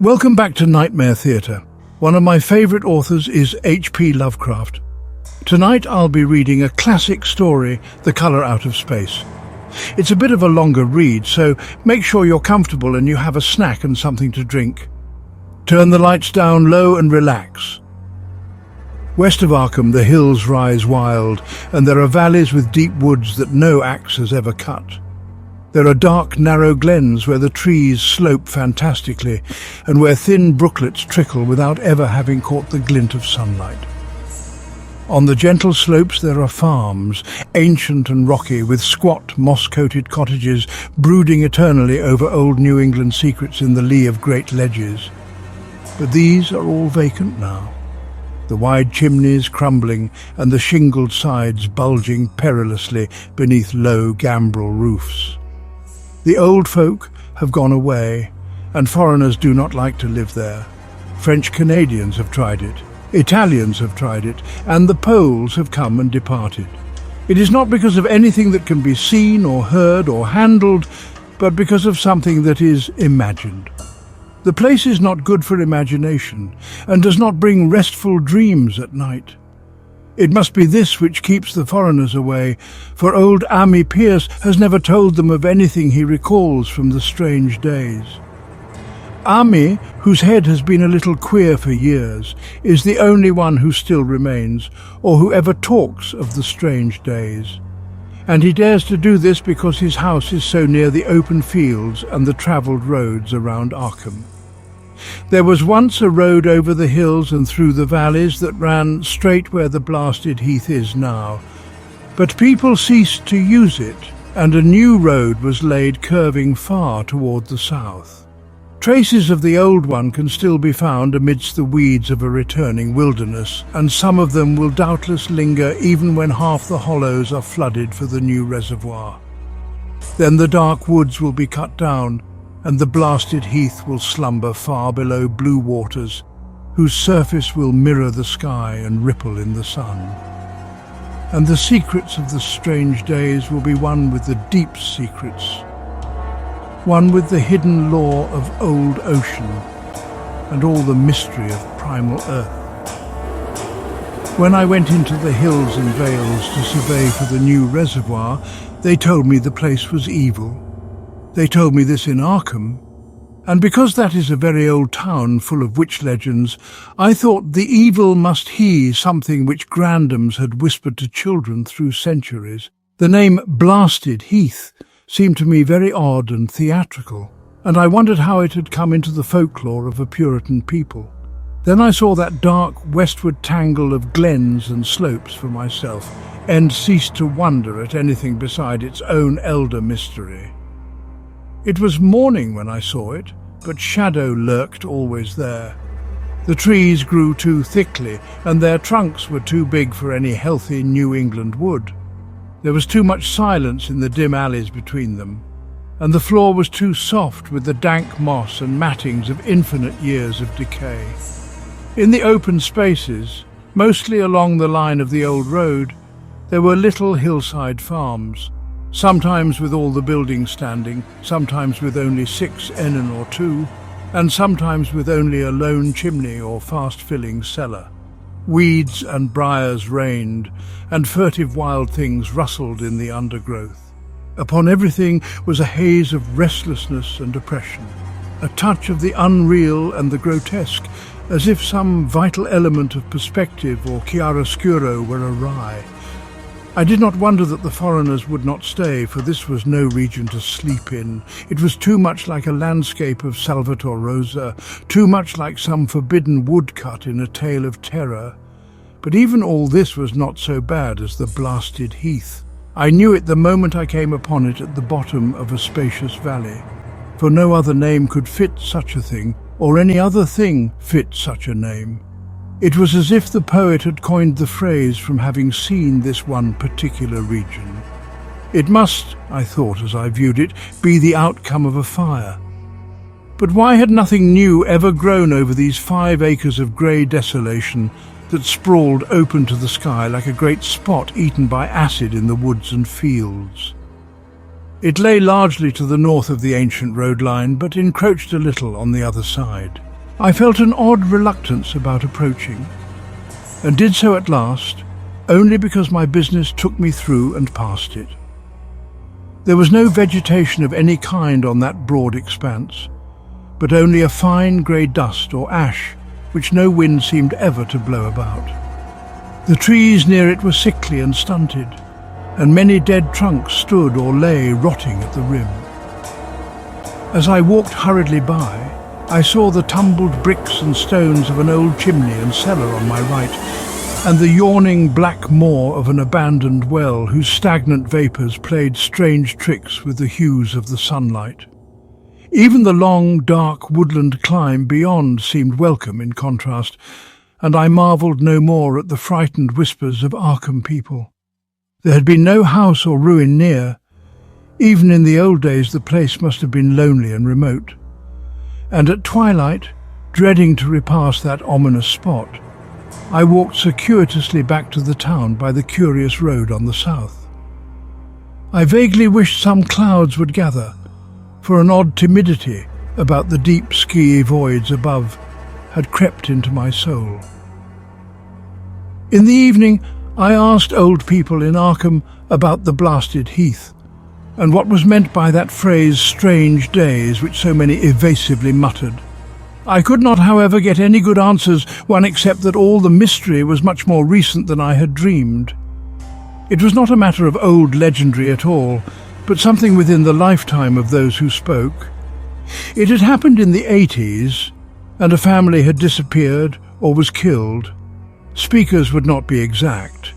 Welcome back to Nightmare Theatre. One of my favourite authors is H.P. Lovecraft. Tonight I'll be reading a classic story, The Colour Out of Space. It's a bit of a longer read, so make sure you're comfortable and you have a snack and something to drink. Turn the lights down low and relax. West of Arkham, the hills rise wild, and there are valleys with deep woods that no axe has ever cut. There are dark, narrow glens where the trees slope fantastically and where thin brooklets trickle without ever having caught the glint of sunlight. On the gentle slopes there are farms, ancient and rocky, with squat, moss-coated cottages brooding eternally over old New England secrets in the lee of great ledges. But these are all vacant now, the wide chimneys crumbling and the shingled sides bulging perilously beneath low gambrel roofs. The old folk have gone away, and foreigners do not like to live there. French Canadians have tried it, Italians have tried it, and the Poles have come and departed. It is not because of anything that can be seen or heard or handled, but because of something that is imagined. The place is not good for imagination, and does not bring restful dreams at night. It must be this which keeps the foreigners away, for old Ami Pierce has never told them of anything he recalls from the strange days. Ami, whose head has been a little queer for years, is the only one who still remains, or who ever talks of the strange days. And he dares to do this because his house is so near the open fields and the travelled roads around Arkham. There was once a road over the hills and through the valleys that ran straight where the blasted heath is now. But people ceased to use it, and a new road was laid curving far toward the south. Traces of the old one can still be found amidst the weeds of a returning wilderness, and some of them will doubtless linger even when half the hollows are flooded for the new reservoir. Then the dark woods will be cut down, and the blasted heath will slumber far below blue waters, whose surface will mirror the sky and ripple in the sun. And the secrets of the strange days will be one with the deep secrets, one with the hidden lore of old ocean and all the mystery of primal earth. When I went into the hills and vales to survey for the new reservoir, they told me the place was evil. They told me this in Arkham, and because that is a very old town full of witch legends, I thought the evil must he something which grandams had whispered to children through centuries. The name Blasted Heath seemed to me very odd and theatrical, and I wondered how it had come into the folklore of a Puritan people. Then I saw that dark westward tangle of glens and slopes for myself, and ceased to wonder at anything beside its own elder mystery. It was morning when I saw it, but shadow lurked always there. The trees grew too thickly, and their trunks were too big for any healthy New England wood. There was too much silence in the dim alleys between them, and the floor was too soft with the dank moss and mattings of infinite years of decay. In the open spaces, mostly along the line of the old road, there were little hillside farms, sometimes with all the buildings standing, sometimes with only 6 ennen or 2, and sometimes with only a lone chimney or fast-filling cellar. Weeds and briars reigned, and furtive wild things rustled in the undergrowth. Upon everything was a haze of restlessness and oppression, a touch of the unreal and the grotesque, as if some vital element of perspective or chiaroscuro were awry. I did not wonder that the foreigners would not stay, for this was no region to sleep in. It was too much like a landscape of Salvator Rosa, too much like some forbidden woodcut in a tale of terror. But even all this was not so bad as the blasted heath. I knew it the moment I came upon it at the bottom of a spacious valley, for no other name could fit such a thing, or any other thing fit such a name. It was as if the poet had coined the phrase from having seen this one particular region. It must, I thought as I viewed it, be the outcome of a fire. But why had nothing new ever grown over these 5 acres of grey desolation that sprawled open to the sky like a great spot eaten by acid in the woods and fields? It lay largely to the north of the ancient road line, but encroached a little on the other side. I felt an odd reluctance about approaching, and did so at last, only because my business took me through and past it. There was no vegetation of any kind on that broad expanse, but only a fine grey dust or ash which no wind seemed ever to blow about. The trees near it were sickly and stunted, and many dead trunks stood or lay rotting at the rim. As I walked hurriedly by, I saw the tumbled bricks and stones of an old chimney and cellar on my right, and the yawning black maw of an abandoned well whose stagnant vapours played strange tricks with the hues of the sunlight. Even the long, dark woodland climb beyond seemed welcome in contrast, and I marvelled no more at the frightened whispers of Arkham people. There had been no house or ruin near. Even in the old days the place must have been lonely and remote. And at twilight, dreading to repass that ominous spot, I walked circuitously back to the town by the curious road on the south. I vaguely wished some clouds would gather, for an odd timidity about the deep ski voids above had crept into my soul. In the evening, I asked old people in Arkham about the blasted heath, and what was meant by that phrase "strange days" which so many evasively muttered. I could not, however, get any good answers, one except that all the mystery was much more recent than I had dreamed. It was not a matter of old legendary at all, but something within the lifetime of those who spoke. It had happened in the 80s, and a family had disappeared or was killed. Speakers would not be exact,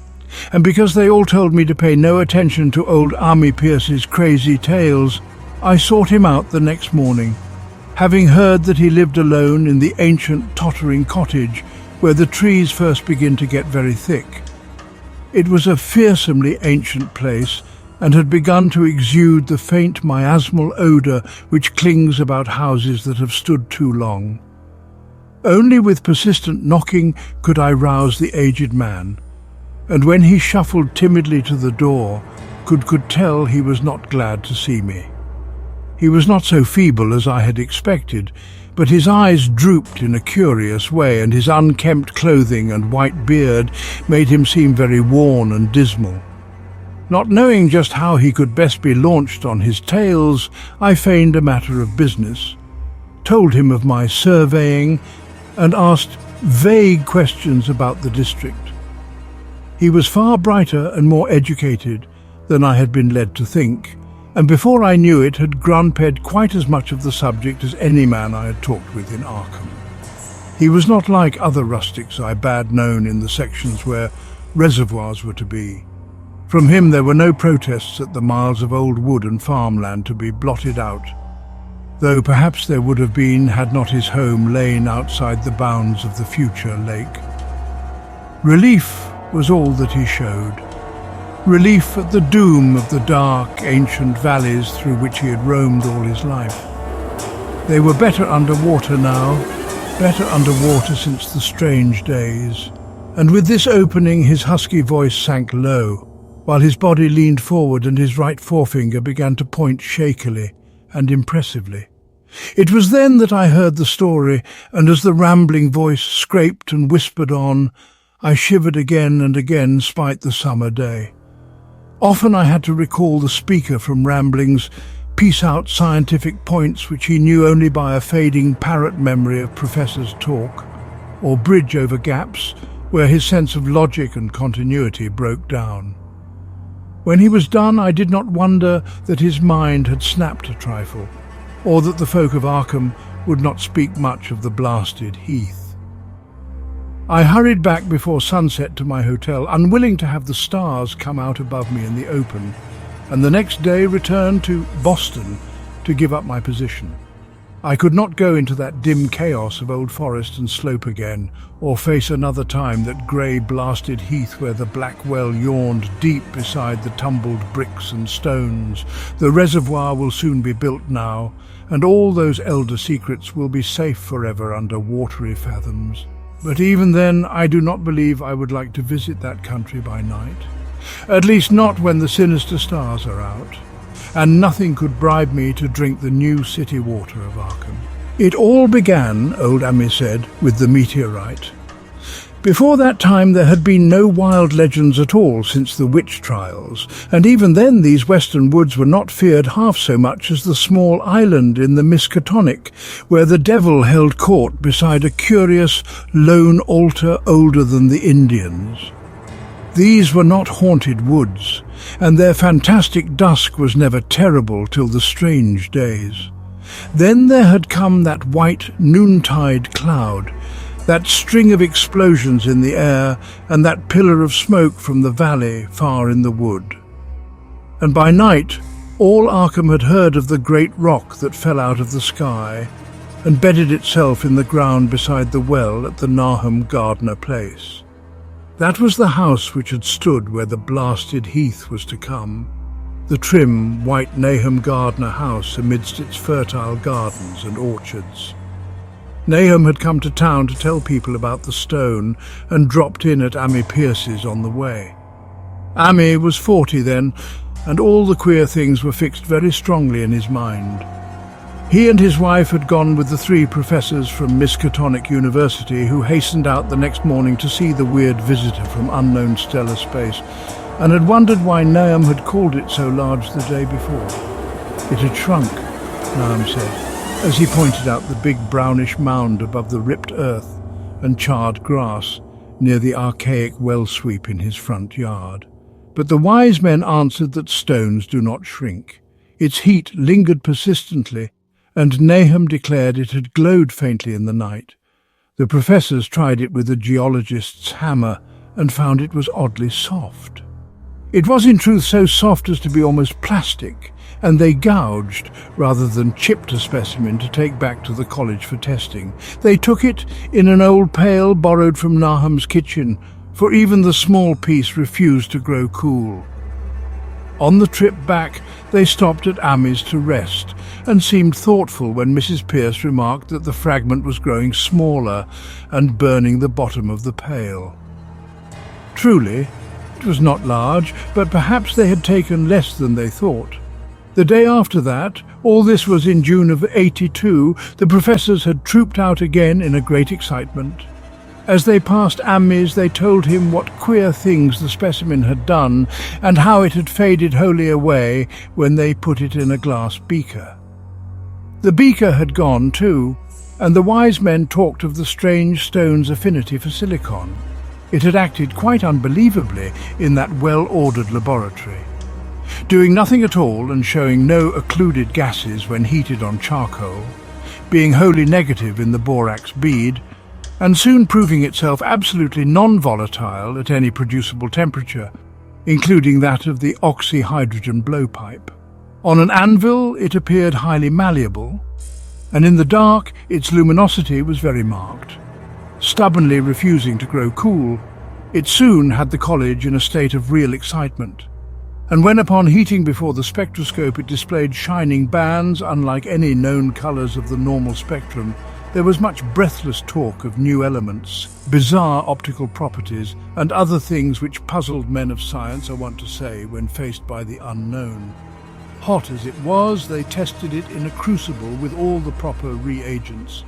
and because they all told me to pay no attention to old Army Pierce's crazy tales, I sought him out the next morning, having heard that he lived alone in the ancient tottering cottage where the trees first begin to get very thick. It was a fearsomely ancient place, and had begun to exude the faint miasmal odour which clings about houses that have stood too long. Only with persistent knocking could I rouse the aged man, and when he shuffled timidly to the door, could tell he was not glad to see me. He was not so feeble as I had expected, but his eyes drooped in a curious way, and his unkempt clothing and white beard made him seem very worn and dismal. Not knowing just how he could best be launched on his tales, I feigned a matter of business, told him of my surveying, and asked vague questions about the district. He was far brighter and more educated than I had been led to think, and before I knew it had grunped quite as much of the subject as any man I had talked with in Arkham. He was not like other rustics I bad known in the sections where reservoirs were to be. From him there were no protests at the miles of old wood and farmland to be blotted out, though perhaps there would have been had not his home lain outside the bounds of the future lake. Relief was all that he showed. Relief at the doom of the dark, ancient valleys through which he had roamed all his life. They were better underwater now, better underwater since the strange days. And with this opening his husky voice sank low, while his body leaned forward and his right forefinger began to point shakily and impressively. It was then that I heard the story, and as the rambling voice scraped and whispered on, I shivered again and again spite the summer day. Often I had to recall the speaker from ramblings, piece out scientific points which he knew only by a fading parrot memory of professors' talk, or bridge over gaps where his sense of logic and continuity broke down. When he was done, I did not wonder that his mind had snapped a trifle, or that the folk of Arkham would not speak much of the blasted heath. I hurried back before sunset to my hotel, unwilling to have the stars come out above me in the open, and the next day returned to Boston to give up my position. I could not go into that dim chaos of old forest and slope again, or face another time that grey blasted heath where the black well yawned deep beside the tumbled bricks and stones. The reservoir will soon be built now, and all those elder secrets will be safe forever under watery fathoms. But even then, I do not believe I would like to visit that country by night. At least not when the sinister stars are out, and nothing could bribe me to drink the new city water of Arkham. It all began, old Ami said, with the meteorite. Before that time there had been no wild legends at all since the witch trials, and even then these western woods were not feared half so much as the small island in the Miskatonic, where the devil held court beside a curious lone altar older than the Indians. These were not haunted woods, and their fantastic dusk was never terrible till the strange days. Then there had come that white noontide cloud, that string of explosions in the air, and that pillar of smoke from the valley far in the wood. And by night, all Arkham had heard of the great rock that fell out of the sky and bedded itself in the ground beside the well at the Nahum Gardner place. That was the house which had stood where the blasted heath was to come, the trim, white Nahum Gardner house amidst its fertile gardens and orchards. Nahum had come to town to tell people about the stone and dropped in at Ami Pierce's on the way. Ami was 40 then, and all the queer things were fixed very strongly in his mind. He and his wife had gone with the 3 professors from Miskatonic University who hastened out the next morning to see the weird visitor from unknown stellar space, and had wondered why Nahum had called it so large the day before. It had shrunk, Nahum said, as he pointed out the big brownish mound above the ripped earth and charred grass near the archaic well sweep in his front yard. But the wise men answered that stones do not shrink. Its heat lingered persistently, and Nahum declared it had glowed faintly in the night. The professors tried it with a geologist's hammer and found it was oddly soft. It was in truth so soft as to be almost plastic, and they gouged rather than chipped a specimen to take back to the college for testing. They took it in an old pail borrowed from Nahum's kitchen, for even the small piece refused to grow cool. On the trip back, they stopped at Ami's to rest, and seemed thoughtful when Mrs. Pierce remarked that the fragment was growing smaller and burning the bottom of the pail. Truly, it was not large, but perhaps they had taken less than they thought. The day after that, all this was in June of '82, the professors had trooped out again in a great excitement. As they passed Ami's, they told him what queer things the specimen had done and how it had faded wholly away when they put it in a glass beaker. The beaker had gone too, and the wise men talked of the strange stone's affinity for silicon. It had acted quite unbelievably in that well-ordered laboratory, doing nothing at all and showing no occluded gases when heated on charcoal, being wholly negative in the borax bead, and soon proving itself absolutely non-volatile at any producible temperature, including that of the oxyhydrogen blowpipe. On an anvil it appeared highly malleable, and in the dark its luminosity was very marked. Stubbornly refusing to grow cool, it soon had the college in a state of real excitement, and when upon heating before the spectroscope it displayed shining bands unlike any known colours of the normal spectrum, there was much breathless talk of new elements, bizarre optical properties, and other things which puzzled men of science, I want to say, when faced by the unknown. Hot as it was, they tested it in a crucible with all the proper reagents.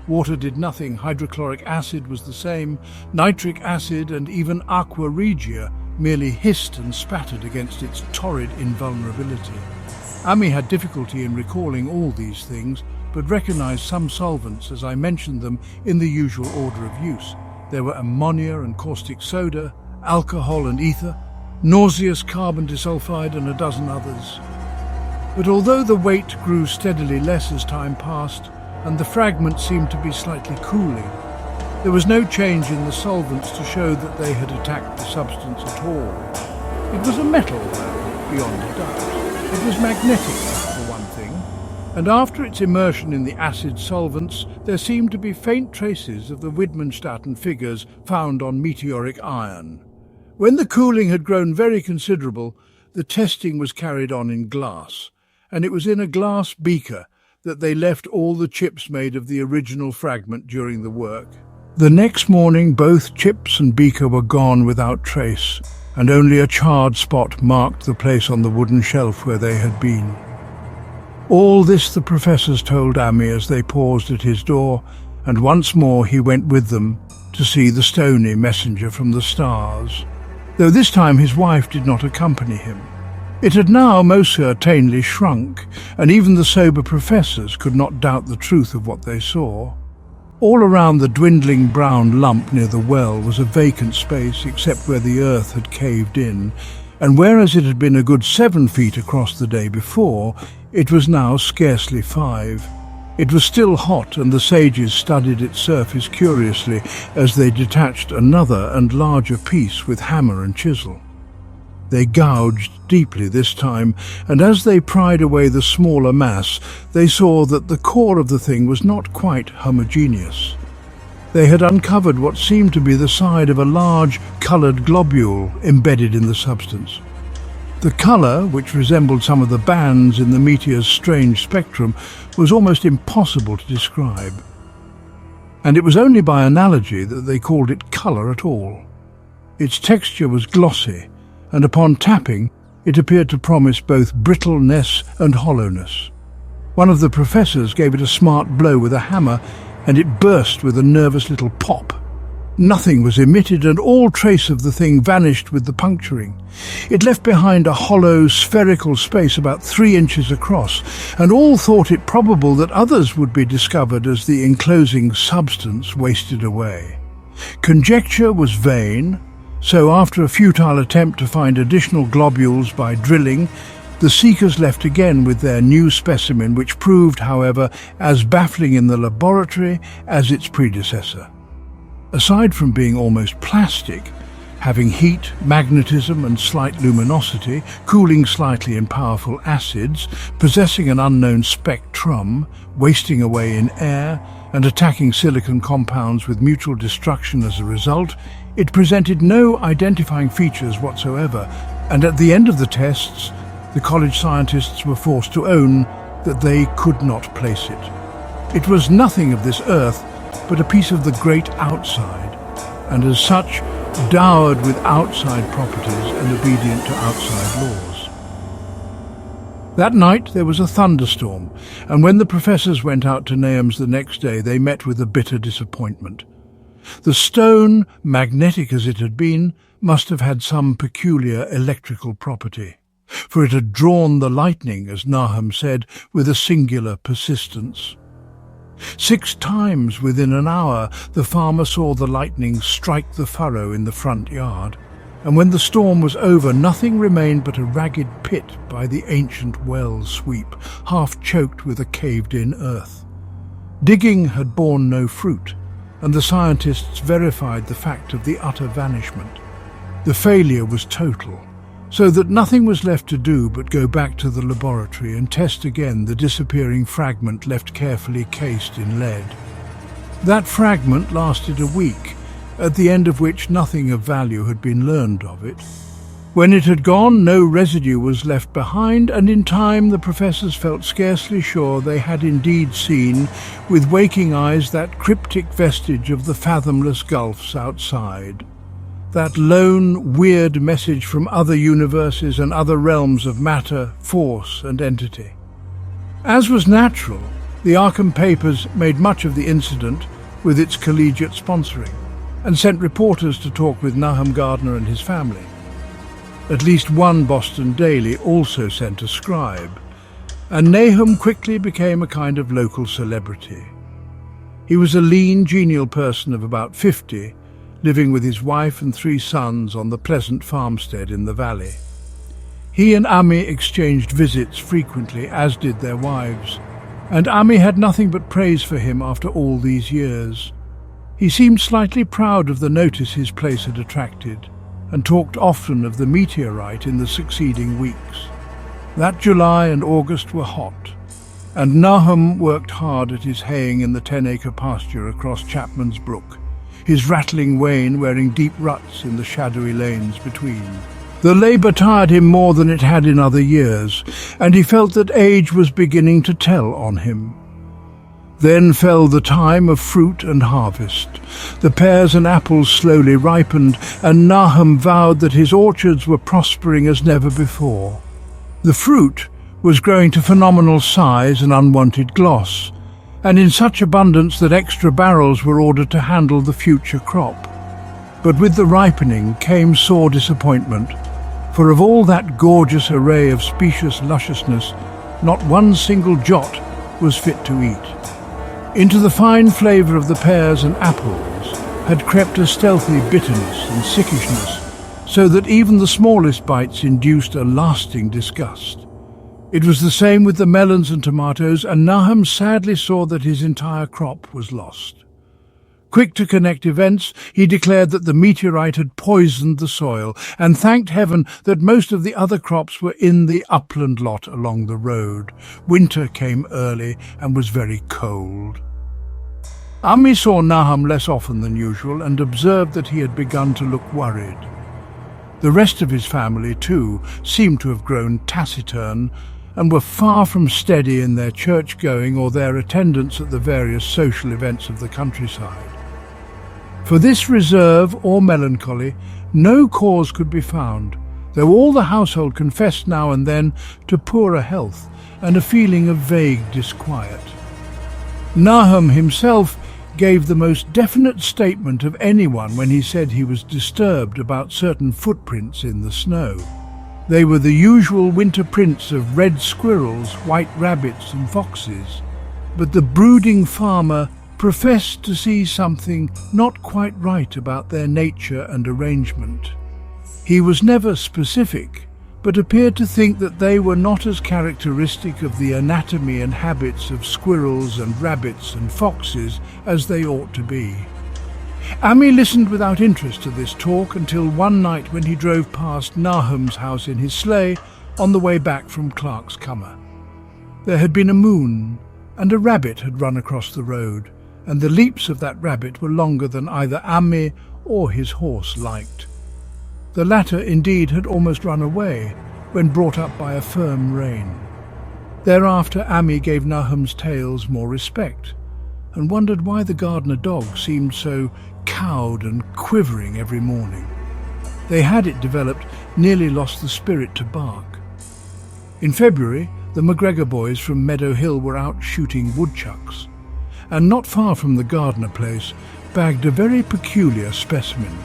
Water did nothing, hydrochloric acid was the same, nitric acid and even aqua regia merely hissed and spattered against its torrid invulnerability. Ami had difficulty in recalling all these things, but recognized some solvents as I mentioned them in the usual order of use. There were ammonia and caustic soda, alcohol and ether, nauseous carbon disulfide and a dozen others. But although the weight grew steadily less as time passed, and the fragment seemed to be slightly cooling, there was no change in the solvents to show that they had attacked the substance at all. It was a metal, though, beyond a doubt. It was magnetic, for one thing, and after its immersion in the acid solvents, there seemed to be faint traces of the Widmanstätten figures found on meteoric iron. When the cooling had grown very considerable, the testing was carried on in glass, and it was in a glass beaker that they left all the chips made of the original fragment during the work. The next morning both chips and beaker were gone without trace, and only a charred spot marked the place on the wooden shelf where they had been. All this the professors told Ami as they paused at his door, and once more he went with them to see the stony messenger from the stars, though this time his wife did not accompany him. It had now most certainly shrunk, and even the sober professors could not doubt the truth of what they saw. All around the dwindling brown lump near the well was a vacant space except where the earth had caved in, and whereas it had been a good 7 feet across the day before, it was now scarcely 5. It was still hot, and the sages studied its surface curiously as they detached another and larger piece with hammer and chisel. They gouged deeply this time, and as they pried away the smaller mass, they saw that the core of the thing was not quite homogeneous. They had uncovered what seemed to be the side of a large, coloured globule embedded in the substance. The colour, which resembled some of the bands in the meteor's strange spectrum, was almost impossible to describe. And it was only by analogy that they called it colour at all. Its texture was glossy, and upon tapping, it appeared to promise both brittleness and hollowness. One of the professors gave it a smart blow with a hammer, and it burst with a nervous little pop. Nothing was emitted, and all trace of the thing vanished with the puncturing. It left behind a hollow, spherical space about 3 inches across, and all thought it probable that others would be discovered as the enclosing substance wasted away. Conjecture was vain, so after a futile attempt to find additional globules by drilling, the seekers left again with their new specimen, which proved, however, as baffling in the laboratory as its predecessor. Aside from being almost plastic, having heat, magnetism and slight luminosity, cooling slightly in powerful acids, possessing an unknown spectrum, wasting away in air, and attacking silicon compounds with mutual destruction as a result, it presented no identifying features whatsoever, and at the end of the tests, the college scientists were forced to own that they could not place it. It was nothing of this earth, but a piece of the great outside, and as such, dowered with outside properties and obedient to outside laws. That night there was a thunderstorm, and when the professors went out to Nahum's the next day, they met with a bitter disappointment. The stone, magnetic as it had been, must have had some peculiar electrical property, for it had drawn the lightning, as Nahum said, with a singular persistence. 6 times within an hour the farmer saw the lightning strike the furrow in the front yard, and when the storm was over nothing remained but a ragged pit by the ancient well sweep, half choked with a caved-in earth. Digging had borne no fruit, and the scientists verified the fact of the utter vanishment. The failure was total, so that nothing was left to do but go back to the laboratory and test again the disappearing fragment left carefully cased in lead. That fragment lasted a week, at the end of which nothing of value had been learned of it. When it had gone, no residue was left behind, and in time the professors felt scarcely sure they had indeed seen, with waking eyes, that cryptic vestige of the fathomless gulfs outside. That lone, weird message from other universes and other realms of matter, force and entity. As was natural, the Arkham papers made much of the incident with its collegiate sponsoring, and sent reporters to talk with Nahum Gardner and his family. At least one Boston daily also sent a scribe, and Nahum quickly became a kind of local celebrity. He was a lean, genial person of about 50, living with his wife and 3 sons on the pleasant farmstead in the valley. He and Ami exchanged visits frequently, as did their wives, and Ami had nothing but praise for him after all these years. He seemed slightly proud of the notice his place had attracted, and talked often of the meteorite in the succeeding weeks. That July and August were hot, and Nahum worked hard at his haying in the 10-acre pasture across Chapman's Brook, his rattling wain wearing deep ruts in the shadowy lanes between. The labour tired him more than it had in other years, and he felt that age was beginning to tell on him. Then fell the time of fruit and harvest. The pears and apples slowly ripened, and Nahum vowed that his orchards were prospering as never before. The fruit, was growing to phenomenal size and unwanted gloss, and in such abundance that extra barrels were ordered to handle the future crop. But with the ripening came sore disappointment, for of all that gorgeous array of specious lusciousness, not one single jot was fit to eat. Into the fine flavour of the pears and apples had crept a stealthy bitterness and sickishness, so that even the smallest bites induced a lasting disgust. It was the same with the melons and tomatoes, and Nahum sadly saw that his entire crop was lost. Quick to connect events, he declared that the meteorite had poisoned the soil, and thanked heaven that most of the other crops were in the upland lot along the road. Winter came early and was very cold. Ami saw Nahum less often than usual and observed that he had begun to look worried. The rest of his family, too, seemed to have grown taciturn and were far from steady in their church-going or their attendance at the various social events of the countryside. For this reserve or melancholy, no cause could be found, though all the household confessed now and then to poorer health and a feeling of vague disquiet. Nahum himself gave the most definite statement of anyone when he said he was disturbed about certain footprints in the snow. They were the usual winter prints of red squirrels, white rabbits and foxes, but the brooding farmer professed to see something not quite right about their nature and arrangement. He was never specific, but appeared to think that they were not as characteristic of the anatomy and habits of squirrels and rabbits and foxes as they ought to be. Ami listened without interest to this talk until one night when he drove past Nahum's house in his sleigh on the way back from Clark's Cummer. There had been a moon, and a rabbit had run across the road, and the leaps of that rabbit were longer than either Ami or his horse liked. The latter, indeed, had almost run away when brought up by a firm rein. Thereafter Ami gave Nahum's tales more respect, and wondered why the gardener dog seemed so cowed and quivering every morning. They had, it developed, nearly lost the spirit to bark. In February, the McGregor boys from Meadow Hill were out shooting woodchucks, and not far from the gardener place bagged a very peculiar specimen.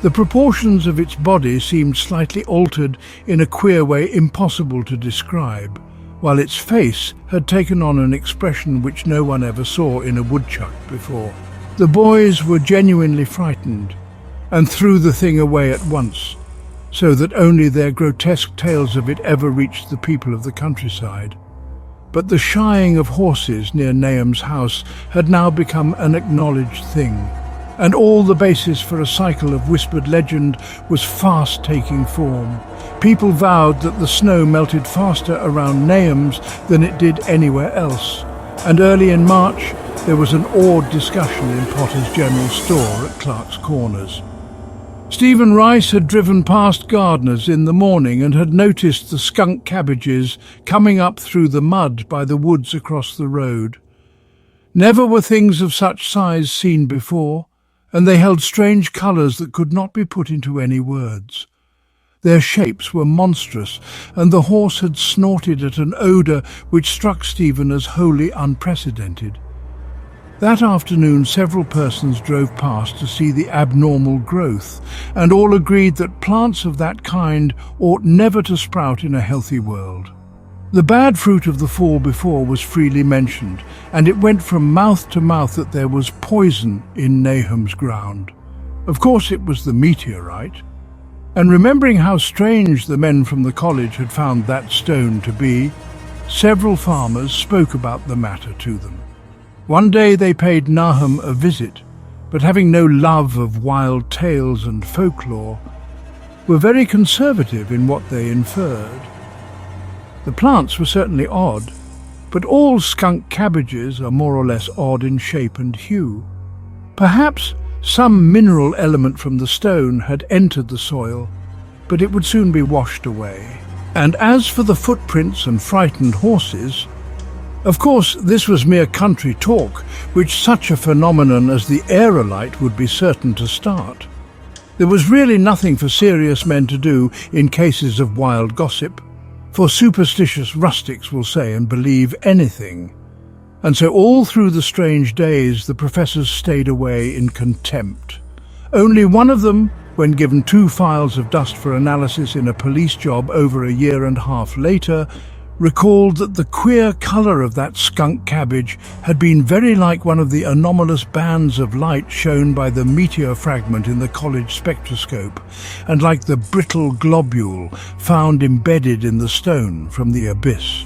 The proportions of its body seemed slightly altered in a queer way impossible to describe, while its face had taken on an expression which no one ever saw in a woodchuck before. The boys were genuinely frightened, and threw the thing away at once, so that only their grotesque tales of it ever reached the people of the countryside. But the shying of horses near Nahum's house had now become an acknowledged thing, and all the basis for a cycle of whispered legend was fast taking form. People vowed that the snow melted faster around Nahum's than it did anywhere else, and early in March there was an awed discussion in Potter's General Store at Clark's Corners. Stephen Rice had driven past gardeners in the morning and had noticed the skunk cabbages coming up through the mud by the woods across the road. Never were things of such size seen before, and they held strange colours that could not be put into any words. Their shapes were monstrous, and the horse had snorted at an odour which struck Stephen as wholly unprecedented. That afternoon several persons drove past to see the abnormal growth, and all agreed that plants of that kind ought never to sprout in a healthy world. The bad fruit of the fall before was freely mentioned, and it went from mouth to mouth that there was poison in Nahum's ground. Of course it was the meteorite, and remembering how strange the men from the college had found that stone to be, several farmers spoke about the matter to them. One day they paid Nahum a visit, but having no love of wild tales and folklore, were very conservative in what they inferred. The plants were certainly odd, but all skunk cabbages are more or less odd in shape and hue. Perhaps some mineral element from the stone had entered the soil, but it would soon be washed away. And as for the footprints and frightened horses, of course this was mere country talk, which such a phenomenon as the aerolite would be certain to start. There was really nothing for serious men to do in cases of wild gossip. For superstitious rustics will say and believe anything. And so all through the strange days the professors stayed away in contempt. Only one of them, when given 2 files of dust for analysis in a police job over a year and a half later, recalled that the queer colour of that skunk cabbage had been very like one of the anomalous bands of light shown by the meteor fragment in the college spectroscope, and like the brittle globule found embedded in the stone from the abyss.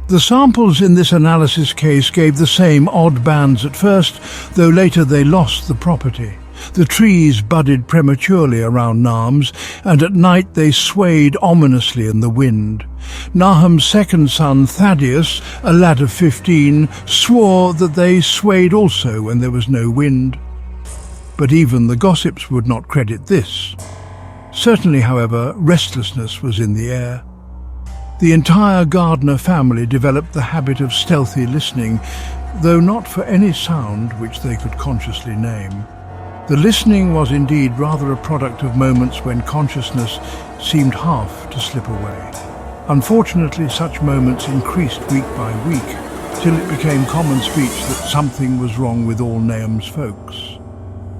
The samples in this analysis case gave the same odd bands at first, though later they lost the property. The trees budded prematurely around Nahum's, and at night they swayed ominously in the wind. Nahum's second son, Thaddeus, a lad of 15, swore that they swayed also when there was no wind. But even the gossips would not credit this. Certainly, however, restlessness was in the air. The entire Gardner family developed the habit of stealthy listening, though not for any sound which they could consciously name. The listening was indeed rather a product of moments when consciousness seemed half to slip away. Unfortunately, such moments increased week by week, till it became common speech that something was wrong with all Nahum's folks.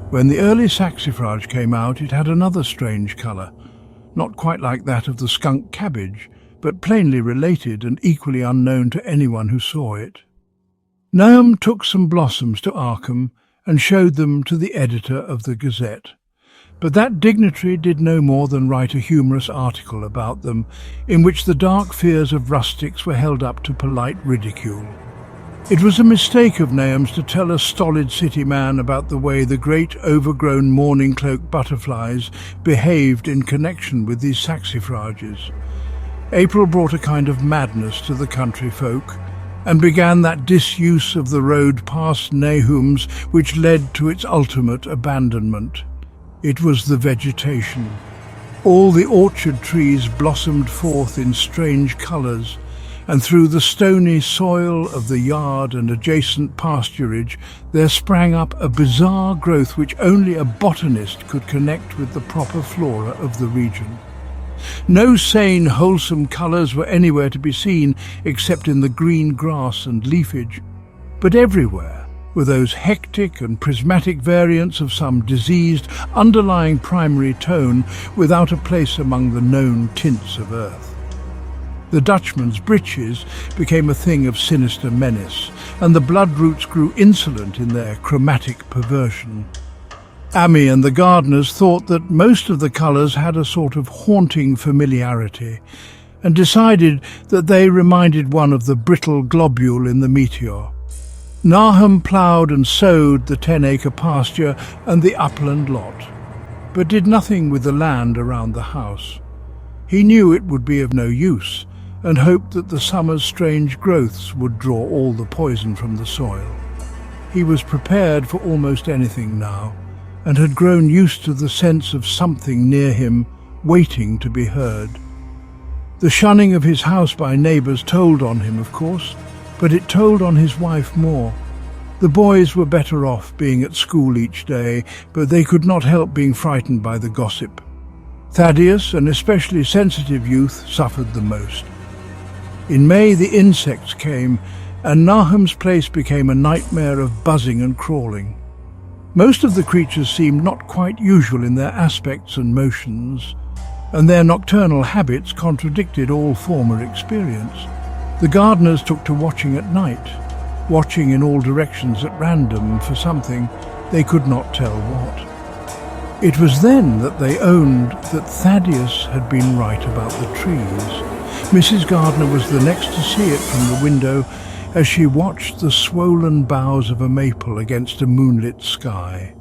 When the early saxifrage came out, it had another strange colour, not quite like that of the skunk cabbage, but plainly related and equally unknown to anyone who saw it. Nahum took some blossoms to Arkham and showed them to the editor of the Gazette. But that dignitary did no more than write a humorous article about them, in which the dark fears of rustics were held up to polite ridicule. It was a mistake of Nahum's to tell a stolid city man about the way the great overgrown mourning cloak butterflies behaved in connection with these saxifrages. April brought a kind of madness to the country folk, and began that disuse of the road past Nahum's which led to its ultimate abandonment. It was the vegetation. All the orchard trees blossomed forth in strange colours, and through the stony soil of the yard and adjacent pasturage there sprang up a bizarre growth which only a botanist could connect with the proper flora of the region. No sane, wholesome colours were anywhere to be seen except in the green grass and leafage, but everywhere were those hectic and prismatic variants of some diseased, underlying primary tone without a place among the known tints of earth. The Dutchman's breeches became a thing of sinister menace, and the bloodroots grew insolent in their chromatic perversion. Amy and the gardeners thought that most of the colours had a sort of haunting familiarity, and decided that they reminded one of the brittle globule in the meteor. Nahum ploughed and sowed the 10-acre pasture and the upland lot, but did nothing with the land around the house. He knew it would be of no use, and hoped that the summer's strange growths would draw all the poison from the soil. He was prepared for almost anything now, and had grown used to the sense of something near him, waiting to be heard. The shunning of his house by neighbours told on him, of course, but it told on his wife more. The boys were better off being at school each day, but they could not help being frightened by the gossip. Thaddeus, an especially sensitive youth, suffered the most. In May the insects came, and Nahum's place became a nightmare of buzzing and crawling. Most of the creatures seemed not quite usual in their aspects and motions, and their nocturnal habits contradicted all former experience. The gardeners took to watching at night, watching in all directions at random for something, they could not tell what. It was then that they owned that Thaddeus had been right about the trees. Mrs. Gardner was the next to see it from the window, as she watched the swollen boughs of a maple against a moonlit sky.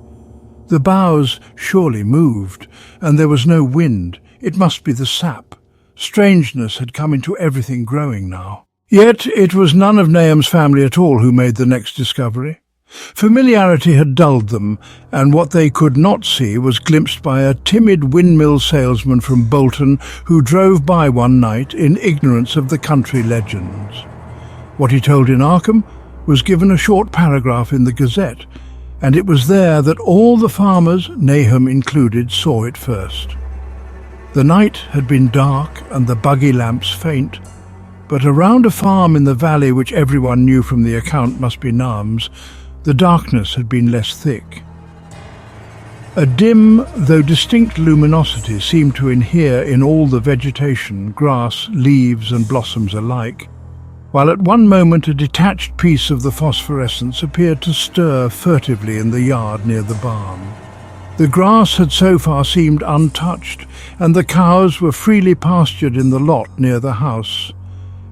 The boughs surely moved, and there was no wind. It must be the sap. Strangeness had come into everything growing now. Yet it was none of Nahum's family at all who made the next discovery. Familiarity had dulled them, and what they could not see was glimpsed by a timid windmill salesman from Bolton who drove by one night in ignorance of the country legends. What he told in Arkham was given a short paragraph in the Gazette, and it was there that all the farmers, Nahum included, saw it first. The night had been dark and the buggy lamps faint, but around a farm in the valley which everyone knew from the account must be Naam's, the darkness had been less thick. A dim, though distinct luminosity seemed to inhere in all the vegetation, grass, leaves and blossoms alike, while at one moment a detached piece of the phosphorescence appeared to stir furtively in the yard near the barn. The grass had so far seemed untouched, and the cows were freely pastured in the lot near the house.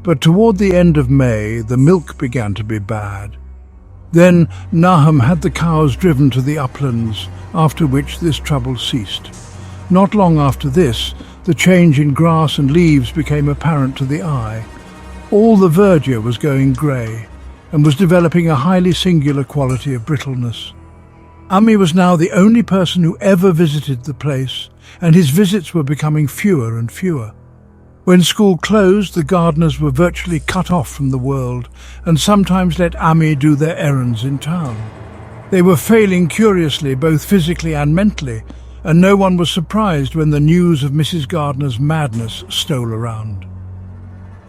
But toward the end of May, the milk began to be bad. Then Nahum had the cows driven to the uplands, after which this trouble ceased. Not long after this, the change in grass and leaves became apparent to the eye. All the verdure was going grey, and was developing a highly singular quality of brittleness. Ami was now the only person who ever visited the place, and his visits were becoming fewer and fewer. When school closed, the gardeners were virtually cut off from the world, and sometimes let Ami do their errands in town. They were failing curiously, both physically and mentally, and no one was surprised when the news of Mrs. Gardner's madness stole around.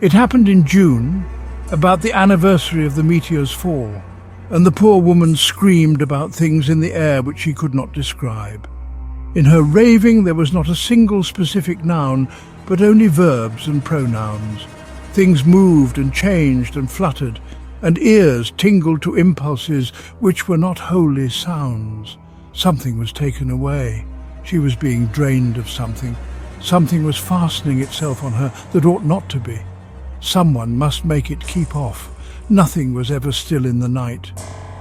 It happened in June, about the anniversary of the meteor's fall, and the poor woman screamed about things in the air which she could not describe. In her raving there was not a single specific noun, but only verbs and pronouns. Things moved and changed and fluttered, and ears tingled to impulses which were not wholly sounds. Something was taken away. She was being drained of something. Something was fastening itself on her that ought not to be. Someone must make it keep off. Nothing was ever still in the night.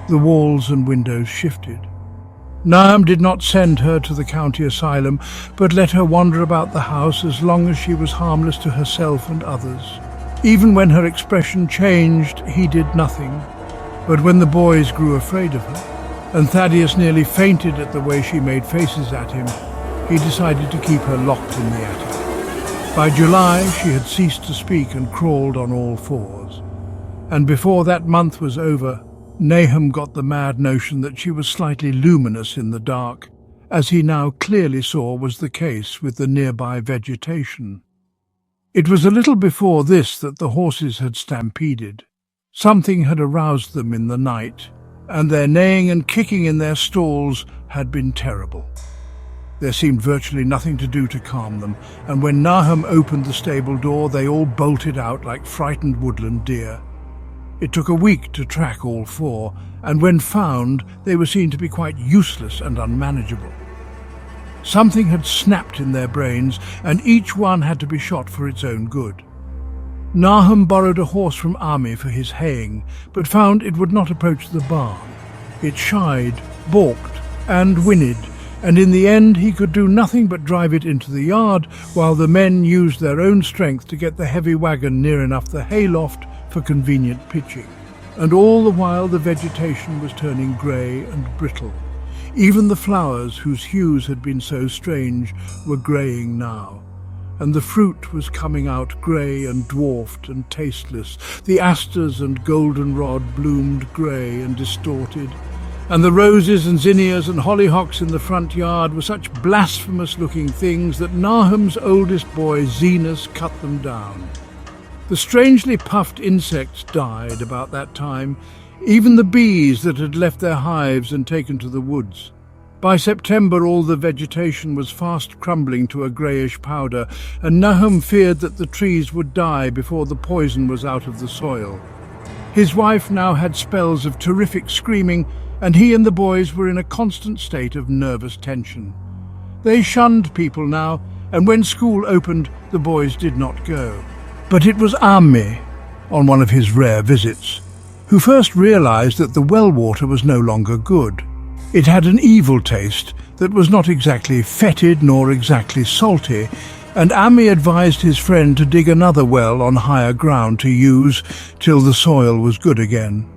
The walls and windows shifted. Nahum did not send her to the county asylum, but let her wander about the house as long as she was harmless to herself and others. Even when her expression changed, he did nothing. But when the boys grew afraid of her, and Thaddeus nearly fainted at the way she made faces at him, he decided to keep her locked in the attic. By July, she had ceased to speak and crawled on all fours. And before that month was over, Nahum got the mad notion that she was slightly luminous in the dark, as he now clearly saw was the case with the nearby vegetation. It was a little before this that the horses had stampeded. Something had aroused them in the night, and their neighing and kicking in their stalls had been terrible. There seemed virtually nothing to do to calm them, and when Nahum opened the stable door, they all bolted out like frightened woodland deer. It took a week to track all four, and when found, they were seen to be quite useless and unmanageable. Something had snapped in their brains, and each one had to be shot for its own good. Nahum borrowed a horse from Ami for his haying, but found it would not approach the barn. It shied, balked, and whinnied, and in the end he could do nothing but drive it into the yard, while the men used their own strength to get the heavy wagon near enough the hayloft for convenient pitching. And all the while the vegetation was turning grey and brittle. Even the flowers, whose hues had been so strange, were greying now, and the fruit was coming out grey and dwarfed and tasteless. The asters and goldenrod bloomed grey and distorted, and the roses and zinnias and hollyhocks in the front yard were such blasphemous-looking things that Nahum's oldest boy, Zenas, cut them down. The strangely puffed insects died about that time, even the bees that had left their hives and taken to the woods. By September all the vegetation was fast crumbling to a greyish powder, and Nahum feared that the trees would die before the poison was out of the soil. His wife now had spells of terrific screaming, and he and the boys were in a constant state of nervous tension. They shunned people now, and when school opened, the boys did not go. But it was Ami, on one of his rare visits, who first realized that the well water was no longer good. It had an evil taste that was not exactly fetid nor exactly salty, and Ami advised his friend to dig another well on higher ground to use till the soil was good again.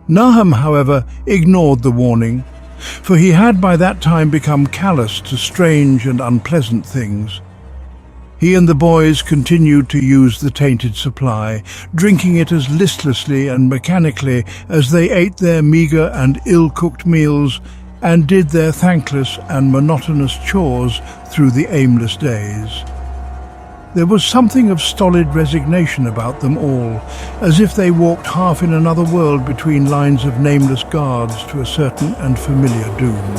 Nahum, however, ignored the warning, for he had by that time become callous to strange and unpleasant things. He and the boys continued to use the tainted supply, drinking it as listlessly and mechanically as they ate their meagre and ill-cooked meals, and did their thankless and monotonous chores through the aimless days. There was something of stolid resignation about them all, as if they walked half in another world between lines of nameless guards to a certain and familiar doom.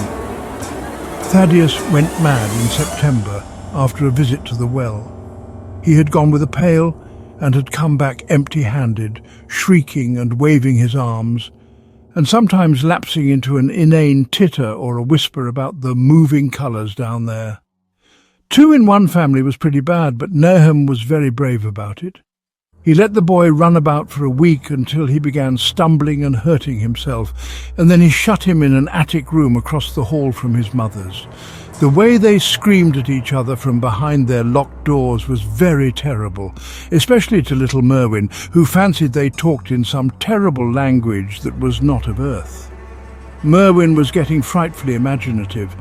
Thaddeus went mad in September after a visit to the well. He had gone with a pail and had come back empty-handed, shrieking and waving his arms, and sometimes lapsing into an inane titter or a whisper about the moving colours down there. 2 in one family was pretty bad, but Nahum was very brave about it. He let the boy run about for a week until he began stumbling and hurting himself, and then he shut him in an attic room across the hall from his mother's. The way they screamed at each other from behind their locked doors was very terrible, especially to little Merwin, who fancied they talked in some terrible language that was not of earth. Merwin was getting frightfully imaginative,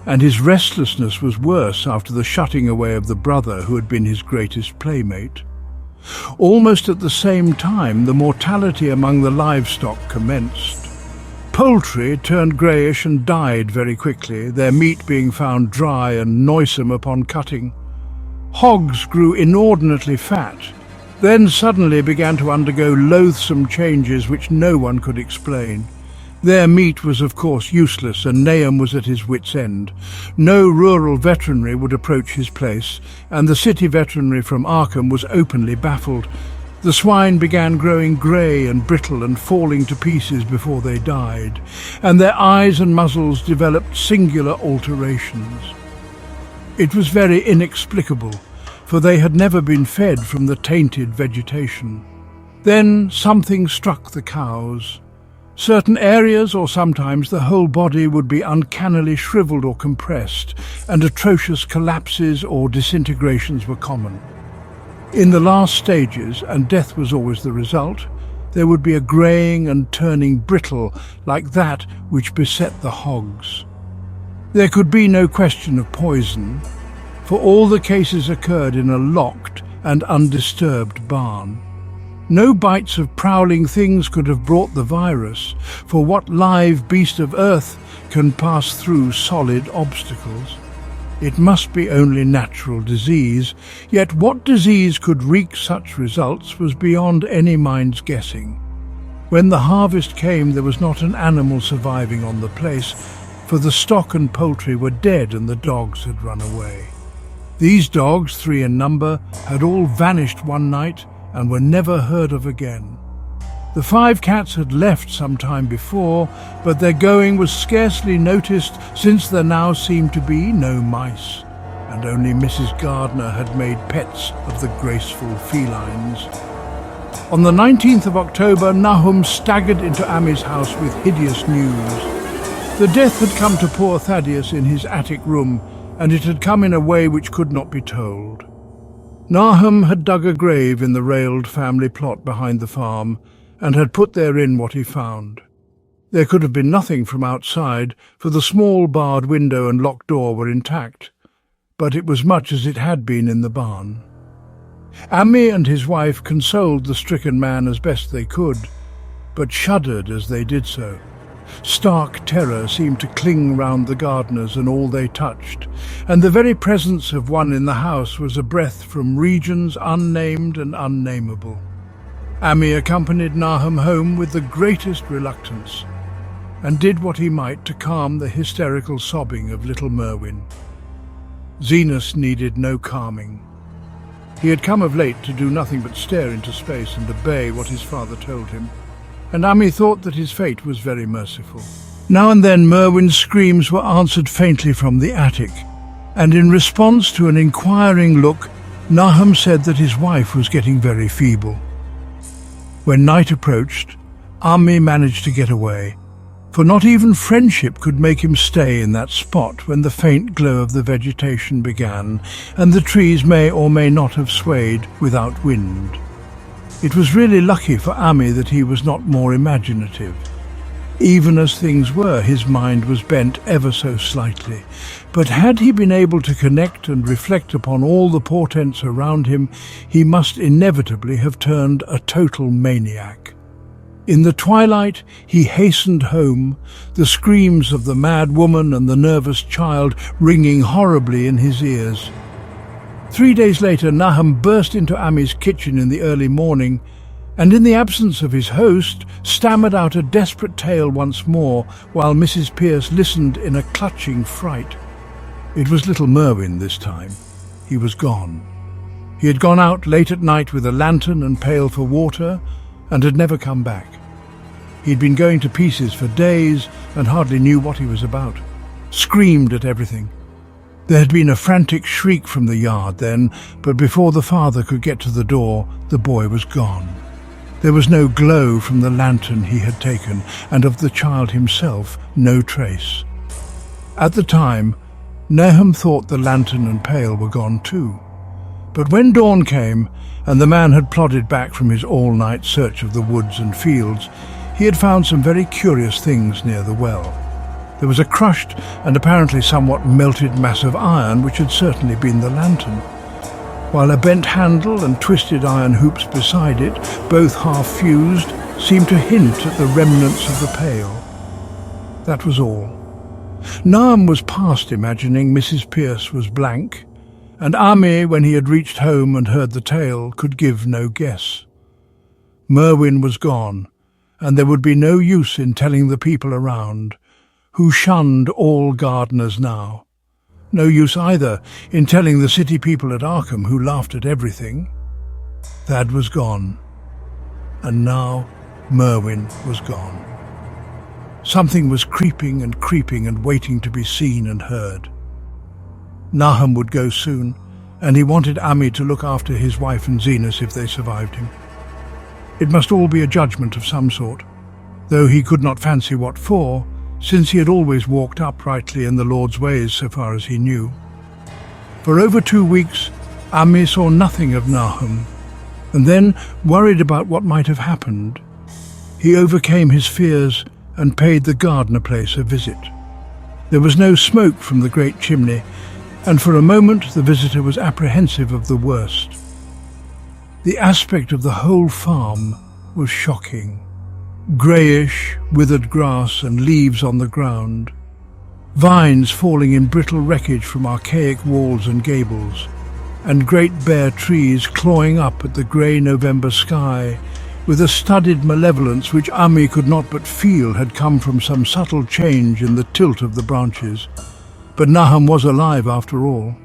and his restlessness was worse after the shutting away of the brother who had been his greatest playmate. Almost at the same time, the mortality among the livestock commenced. Poultry turned greyish and died very quickly, their meat being found dry and noisome upon cutting. Hogs grew inordinately fat, then suddenly began to undergo loathsome changes which no one could explain. Their meat was of course useless, and Nahum was at his wit's end. No rural veterinary would approach his place, and the city veterinary from Arkham was openly baffled. The swine began growing grey and brittle and falling to pieces before they died, and their eyes and muzzles developed singular alterations. It was very inexplicable, for they had never been fed from the tainted vegetation. Then something struck the cows. Certain areas, or sometimes the whole body, would be uncannily shriveled or compressed, and atrocious collapses or disintegrations were common. In the last stages, and death was always the result, there would be a greying and turning brittle like that which beset the hogs. There could be no question of poison, for all the cases occurred in a locked and undisturbed barn. No bites of prowling things could have brought the virus, for what live beast of earth can pass through solid obstacles? It must be only natural disease, yet what disease could wreak such results was beyond any mind's guessing. When the harvest came, there was not an animal surviving on the place, for the stock and poultry were dead and the dogs had run away. These dogs, 3 in number, had all vanished one night and were never heard of again. The 5 cats had left some time before, but their going was scarcely noticed, since there now seemed to be no mice, and only Mrs. Gardner had made pets of the graceful felines. On the 19th of October, Nahum staggered into Ami's house with hideous news. The death had come to poor Thaddeus in his attic room, and it had come in a way which could not be told. Nahum had dug a grave in the railed family plot behind the farm, and had put therein what he found. There could have been nothing from outside, for the small barred window and locked door were intact, but it was much as it had been in the barn. Ami and his wife consoled the stricken man as best they could, but shuddered as they did so. Stark terror seemed to cling round the gardeners and all they touched, and the very presence of one in the house was a breath from regions unnamed and unnameable. Ami accompanied Nahum home with the greatest reluctance, and did what he might to calm the hysterical sobbing of little Merwin. Zenas needed no calming. He had come of late to do nothing but stare into space and obey what his father told him, and Ami thought that his fate was very merciful. Now and then Merwin's screams were answered faintly from the attic, and in response to an inquiring look, Nahum said that his wife was getting very feeble. When night approached, Ami managed to get away, for not even friendship could make him stay in that spot when the faint glow of the vegetation began, and the trees may or may not have swayed without wind. It was really lucky for Ami that he was not more imaginative. Even as things were, his mind was bent ever so slightly, but had he been able to connect and reflect upon all the portents around him, he must inevitably have turned a total maniac. In the twilight, he hastened home, the screams of the mad woman and the nervous child ringing horribly in his ears. 3 days later, Nahum burst into Ami's kitchen in the early morning, and in the absence of his host, stammered out a desperate tale once more, while Mrs. Pierce listened in a clutching fright. It was little Merwin this time. He was gone. He had gone out late at night with a lantern and pail for water, and had never come back. He'd been going to pieces for days and hardly knew what he was about. Screamed at everything. There had been a frantic shriek from the yard then, but before the father could get to the door, the boy was gone. There was no glow from the lantern he had taken, and of the child himself no trace. At the time, Nahum thought the lantern and pail were gone too. But when dawn came, and the man had plodded back from his all-night search of the woods and fields, he had found some very curious things near the well. There was a crushed and apparently somewhat melted mass of iron which had certainly been the lantern, while a bent handle and twisted iron hoops beside it, both half-fused, seemed to hint at the remnants of the pail. That was all. Nahum was past imagining Mrs. Pierce was blank, and Ami, when he had reached home and heard the tale, could give no guess. Merwin was gone, and there would be no use in telling the people around, who shunned all gardeners now. No use either in telling the city people at Arkham, who laughed at everything. Thad was gone, and now Merwin was gone. Something was creeping and waiting to be seen and heard. Nahum would go soon, and he wanted Ami to look after his wife and Zenas if they survived him. It must all be a judgment of some sort, though he could not fancy what for, since he had always walked uprightly in the Lord's ways so far as he knew. For over 2 weeks, Ami saw nothing of Nahum, and then, worried about what might have happened, he overcame his fears and paid the gardener place a visit. There was no smoke from the great chimney, and for a moment the visitor was apprehensive of the worst. The aspect of the whole farm was shocking. Greyish, withered grass and leaves on the ground, vines falling in brittle wreckage from archaic walls and gables, and great bare trees clawing up at the grey November sky with a studied malevolence which Ami could not but feel had come from some subtle change in the tilt of the branches. But Nahum was alive after all.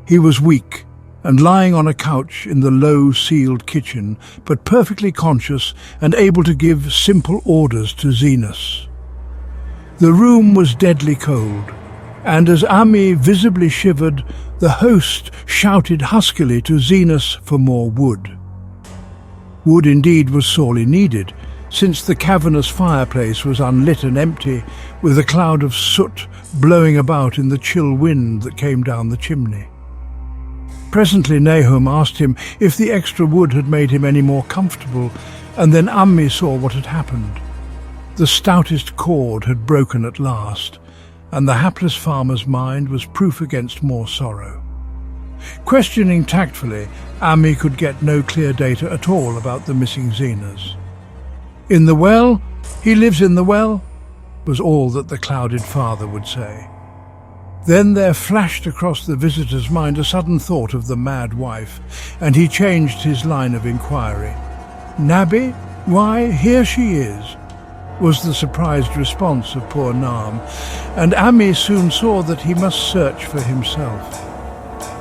He was weak and lying on a couch in the low sealed kitchen, but perfectly conscious and able to give simple orders to Zenas. The room was deadly cold, and as Ami visibly shivered, the host shouted huskily to Zenas for more wood. Wood indeed was sorely needed, since the cavernous fireplace was unlit and empty, with a cloud of soot blowing about in the chill wind that came down the chimney. Presently Nahum asked him if the extra wood had made him any more comfortable, and then Ami saw what had happened. The stoutest cord had broken at last, and the hapless farmer's mind was proof against more sorrow. Questioning tactfully, Ami could get no clear data at all about the missing Zenas. "In the well? He lives in the well?" was all that the clouded father would say. Then there flashed across the visitor's mind a sudden thought of the mad wife, and he changed his line of inquiry. "Nabby? Why, here she is," was the surprised response of poor Nahum, and Ami soon saw that he must search for himself.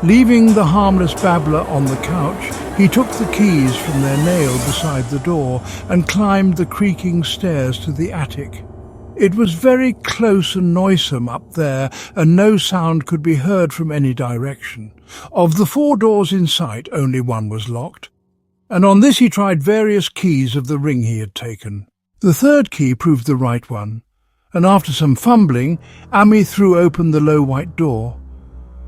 Leaving the harmless babbler on the couch, he took the keys from their nail beside the door and climbed the creaking stairs to the attic. It was very close and noisome up there, and no sound could be heard from any direction. Of the 4 doors in sight, only one was locked, and on this he tried various keys of the ring he had taken. The 3rd key proved the right one, and after some fumbling, Ami threw open the low white door.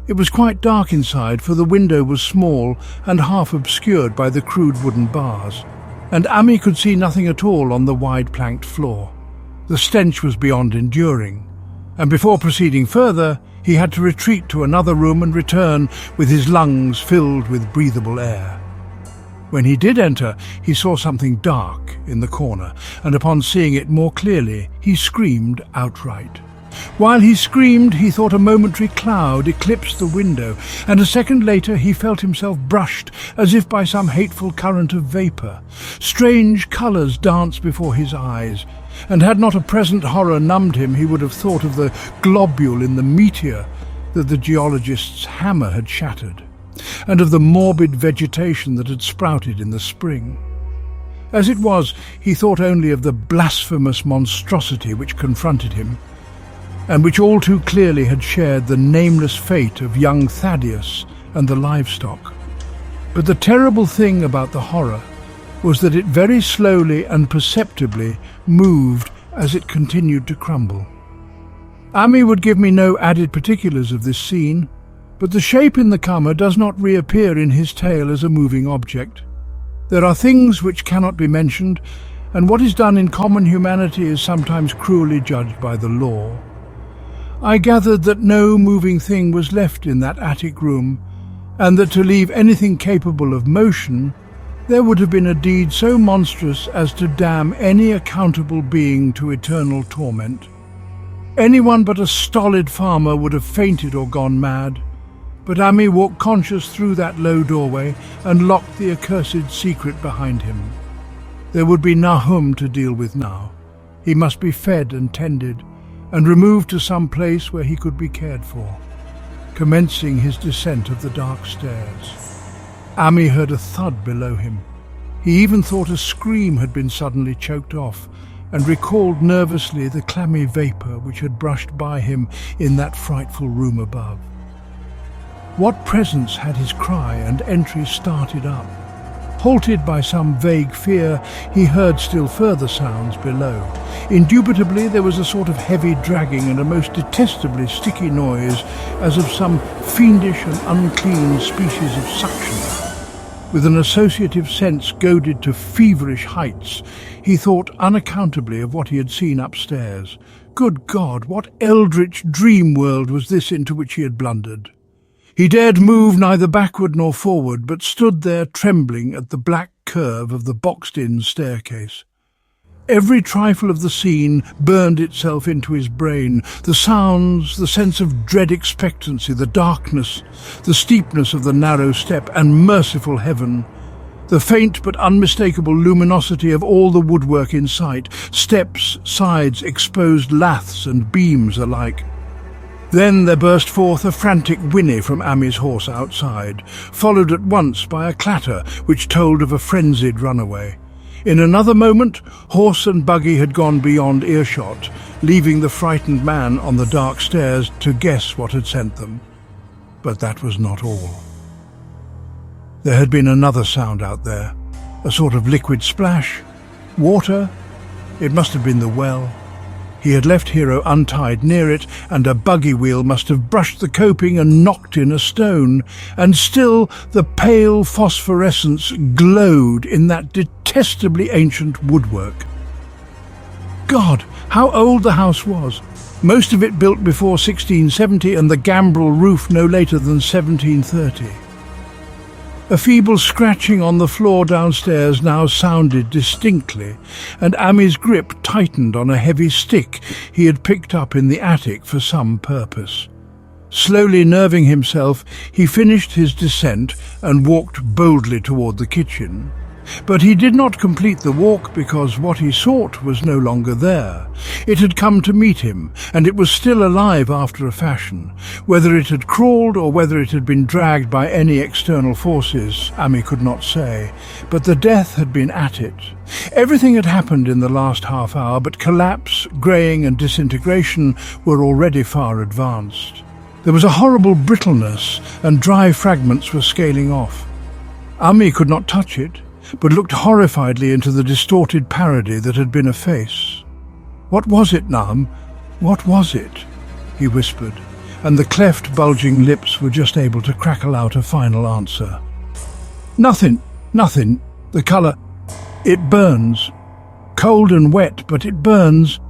It was quite dark inside, for the window was small and half obscured by the crude wooden bars, and Ami could see nothing at all on the wide planked floor. The stench was beyond enduring, and before proceeding further, he had to retreat to another room and return with his lungs filled with breathable air. When he did enter, he saw something dark in the corner, and upon seeing it more clearly, he screamed outright. While he screamed, he thought a momentary cloud eclipsed the window, and a second later he felt himself brushed as if by some hateful current of vapour. Strange colours danced before his eyes, and had not a present horror numbed him, he would have thought of the globule in the meteor that the geologist's hammer had shattered, and of the morbid vegetation that had sprouted in the spring. As it was, he thought only of the blasphemous monstrosity which confronted him, and which all too clearly had shared the nameless fate of young Thaddeus and the livestock. But the terrible thing about the horror was that it very slowly and perceptibly moved as it continued to crumble. Ami would give me no added particulars of this scene, but the shape in the comer does not reappear in his tale as a moving object. There are things which cannot be mentioned, and what is done in common humanity is sometimes cruelly judged by the law. I gathered that no moving thing was left in that attic room, and that to leave anything capable of motion, there would have been a deed so monstrous as to damn any accountable being to eternal torment. Anyone but a stolid farmer would have fainted or gone mad, but Ami walked conscious through that low doorway and locked the accursed secret behind him. There would be Nahum to deal with now. He must be fed and tended, and removed to some place where he could be cared for, commencing his descent of the dark stairs. Ami heard a thud below him. He even thought a scream had been suddenly choked off, and recalled nervously the clammy vapour which had brushed by him in that frightful room above. What presence had his cry and entry started up? Halted by some vague fear, he heard still further sounds below. Indubitably there was a sort of heavy dragging and a most detestably sticky noise, as of some fiendish and unclean species of suction. With an associative sense goaded to feverish heights, he thought unaccountably of what he had seen upstairs. Good God, what eldritch dream world was this into which he had blundered? He dared move neither backward nor forward, but stood there trembling at the black curve of the boxed-in staircase. Every trifle of the scene burned itself into his brain. The sounds, the sense of dread expectancy, the darkness, the steepness of the narrow step, and merciful heaven. The faint but unmistakable luminosity of all the woodwork in sight, steps, sides, exposed laths and beams alike. Then there burst forth a frantic whinny from Ami's horse outside, followed at once by a clatter which told of a frenzied runaway. In another moment, horse and buggy had gone beyond earshot, leaving the frightened man on the dark stairs to guess what had sent them. But that was not all. There had been another sound out there, a sort of liquid splash. Water? It must have been the well. He had left Hero untied near it, and a buggy wheel must have brushed the coping and knocked in a stone, and still the pale phosphorescence glowed in that detestably ancient woodwork. God, how old the house was! Most of it built before 1670, and the gambrel roof no later than 1730. A feeble scratching on the floor downstairs now sounded distinctly, and Ami's grip tightened on a heavy stick he had picked up in the attic for some purpose. Slowly nerving himself, he finished his descent and walked boldly toward the kitchen. But he did not complete the walk because what he sought was no longer there. It had come to meet him, and it was still alive after a fashion. Whether it had crawled or whether it had been dragged by any external forces, Ami could not say, but the death had been at it. Everything had happened in the last half hour, but collapse, greying and disintegration were already far advanced. There was a horrible brittleness, and dry fragments were scaling off. Ami could not touch it, but looked horrifiedly into the distorted parody that had been a face. "What was it, Nahum? What was it?" he whispered, and the cleft, bulging lips were just able to crackle out a final answer. Nothing. The colour. It burns. Cold and wet, but it burns.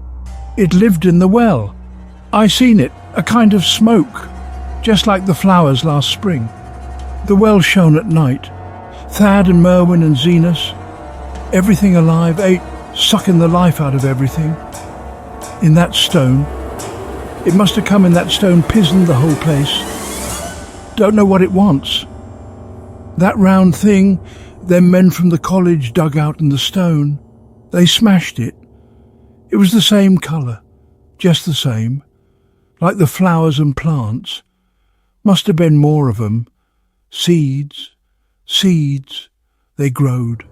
It lived in the well. I seen it, a kind of smoke, just like the flowers last spring. The well shone at night. Thad and Merwin and Zenas, everything alive, ate, sucking the life out of everything. In that stone. It must have come in that stone, pisoned the whole place. Don't know what it wants. That round thing, them men from the college dug out in the stone. They smashed it. It was the same colour, just the same, like the flowers and plants. Must have been more of them. Seeds, they growed.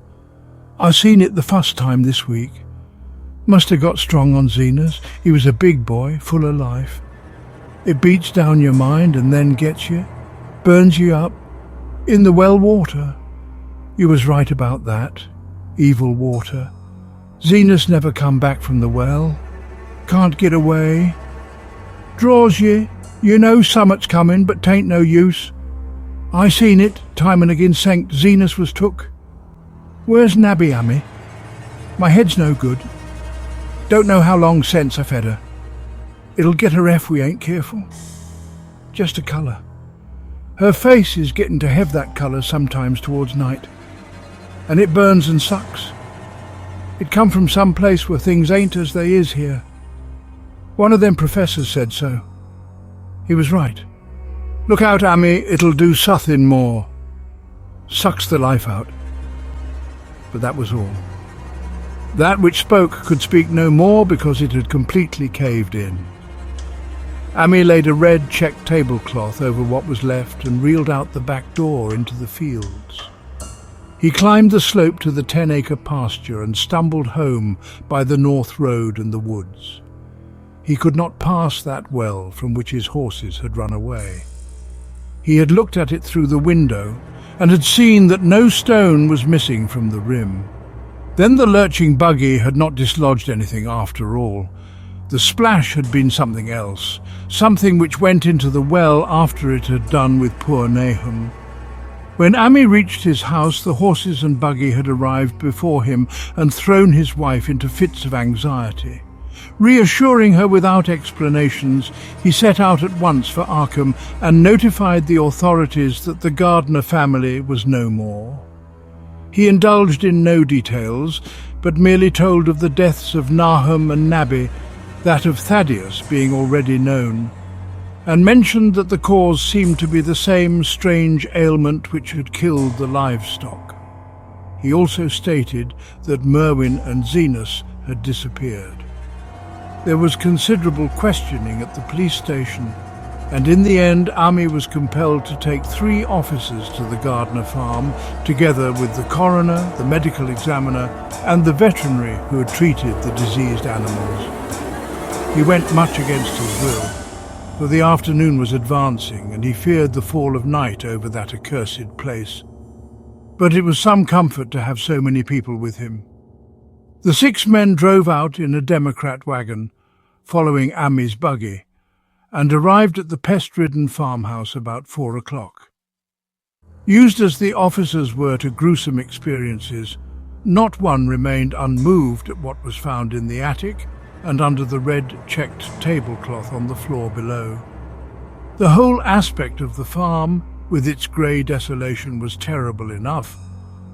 I seen it the first time this week. Must have got strong on Zenas. He was a big boy, full of life. It beats down your mind and then gets you, burns you up, in the well water. You was right about that. Evil water. Zenas never come back from the well. Can't get away. Draws you. You know summat's coming, but 'tain't no use. I seen it, time and again sank. Zenas was took. Where's Nabby, Ammy? My head's no good. Don't know how long since I fed her. It'll get her if we ain't careful. Just a colour. Her face is getting to have that colour sometimes towards night. And it burns and sucks. It come from some place where things ain't as they is here. One of them professors said so. He was right. Look out, Ammy, it'll do suthin more. Sucks the life out. But that was all. That which spoke could speak no more because it had completely caved in. Ammy laid a red checked tablecloth over what was left and reeled out the back door into the fields. He climbed the slope to the 10-acre pasture and stumbled home by the north road and the woods. He could not pass that well from which his horses had run away. He had looked at it through the window and had seen that no stone was missing from the rim. Then the lurching buggy had not dislodged anything after all. The splash had been something else, something which went into the well after it had done with poor Nahum. When Ammy reached his house, the horses and buggy had arrived before him and thrown his wife into fits of anxiety. Reassuring her without explanations, he set out at once for Arkham and notified the authorities that the Gardner family was no more. He indulged in no details, but merely told of the deaths of Nahum and Nabby, that of Thaddeus being already known, and mentioned that the cause seemed to be the same strange ailment which had killed the livestock. He also stated that Merwin and Zenas had disappeared. There was considerable questioning at the police station, and in the end Ammy was compelled to take 3 officers to the Gardner farm, together with the coroner, the medical examiner, and the veterinary who had treated the diseased animals. He went much against his will, for the afternoon was advancing, and he feared the fall of night over that accursed place. But it was some comfort to have so many people with him. The 6 men drove out in a Democrat wagon, following Ammy's buggy, and arrived at the pest-ridden farmhouse about 4 o'clock. Used as the officers were to gruesome experiences, not one remained unmoved at what was found in the attic and under the red checked tablecloth on the floor below. The whole aspect of the farm, with its grey desolation, was terrible enough,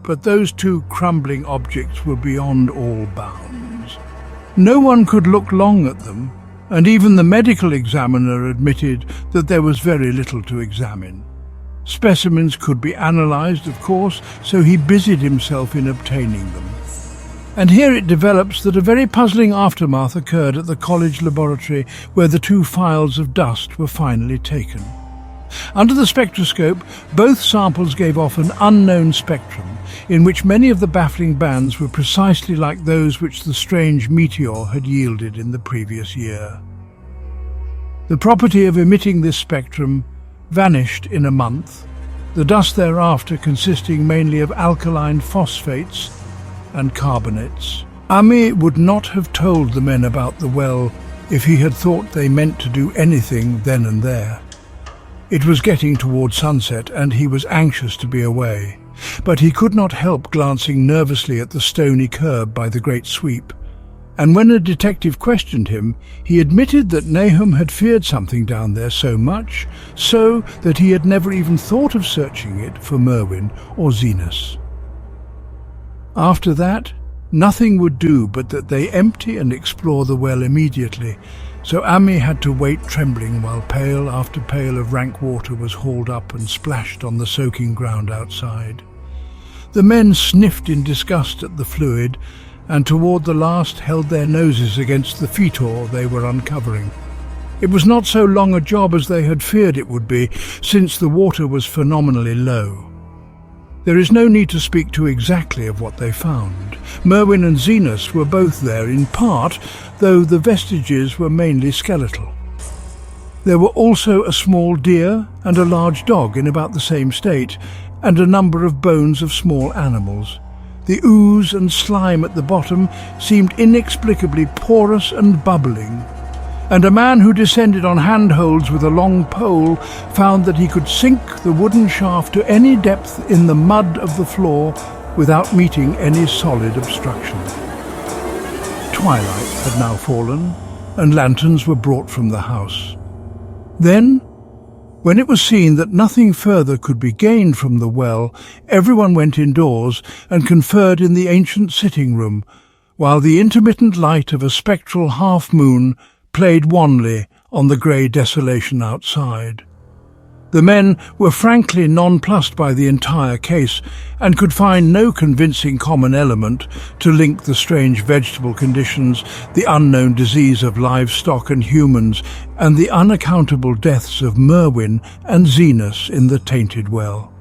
but those 2 crumbling objects were beyond all bounds. No one could look long at them, and even the medical examiner admitted that there was very little to examine. Specimens could be analysed, of course, so he busied himself in obtaining them. And here it develops that a very puzzling aftermath occurred at the college laboratory where the 2 files of dust were finally taken. Under the spectroscope, both samples gave off an unknown spectrum, in which many of the baffling bands were precisely like those which the strange meteor had yielded in the previous year. The property of emitting this spectrum vanished in a month, the dust thereafter consisting mainly of alkaline phosphates and carbonates. Ammy would not have told the men about the well if he had thought they meant to do anything then and there. It was getting toward sunset, and he was anxious to be away, but he could not help glancing nervously at the stony curb by the great sweep, And when a detective questioned him, he admitted that Nahum had feared something down there so much so that he had never even thought of searching it for Merwin or Zenas. After that, nothing would do but that they empty and explore the well immediately, so Ami had to wait trembling while pail after pail of rank water was hauled up and splashed on the soaking ground outside. The men sniffed in disgust at the fluid, and toward the last held their noses against the fetor they were uncovering. It was not so long a job as they had feared it would be, since the water was phenomenally low. There is no need to speak too exactly of what they found. Merwin and Zenas were both there in part, though the vestiges were mainly skeletal. There were also a small deer and a large dog in about the same state, and a number of bones of small animals. The ooze and slime at the bottom seemed inexplicably porous and bubbling, and a man who descended on handholds with a long pole found that he could sink the wooden shaft to any depth in the mud of the floor without meeting any solid obstruction. Twilight had now fallen, and lanterns were brought from the house. Then, when it was seen that nothing further could be gained from the well, everyone went indoors and conferred in the ancient sitting room, while the intermittent light of a spectral half-moon played wanly on the grey desolation outside. The men were frankly nonplussed by the entire case and could find no convincing common element to link the strange vegetable conditions, the unknown disease of livestock and humans, and the unaccountable deaths of Merwin and Zenas in the tainted well.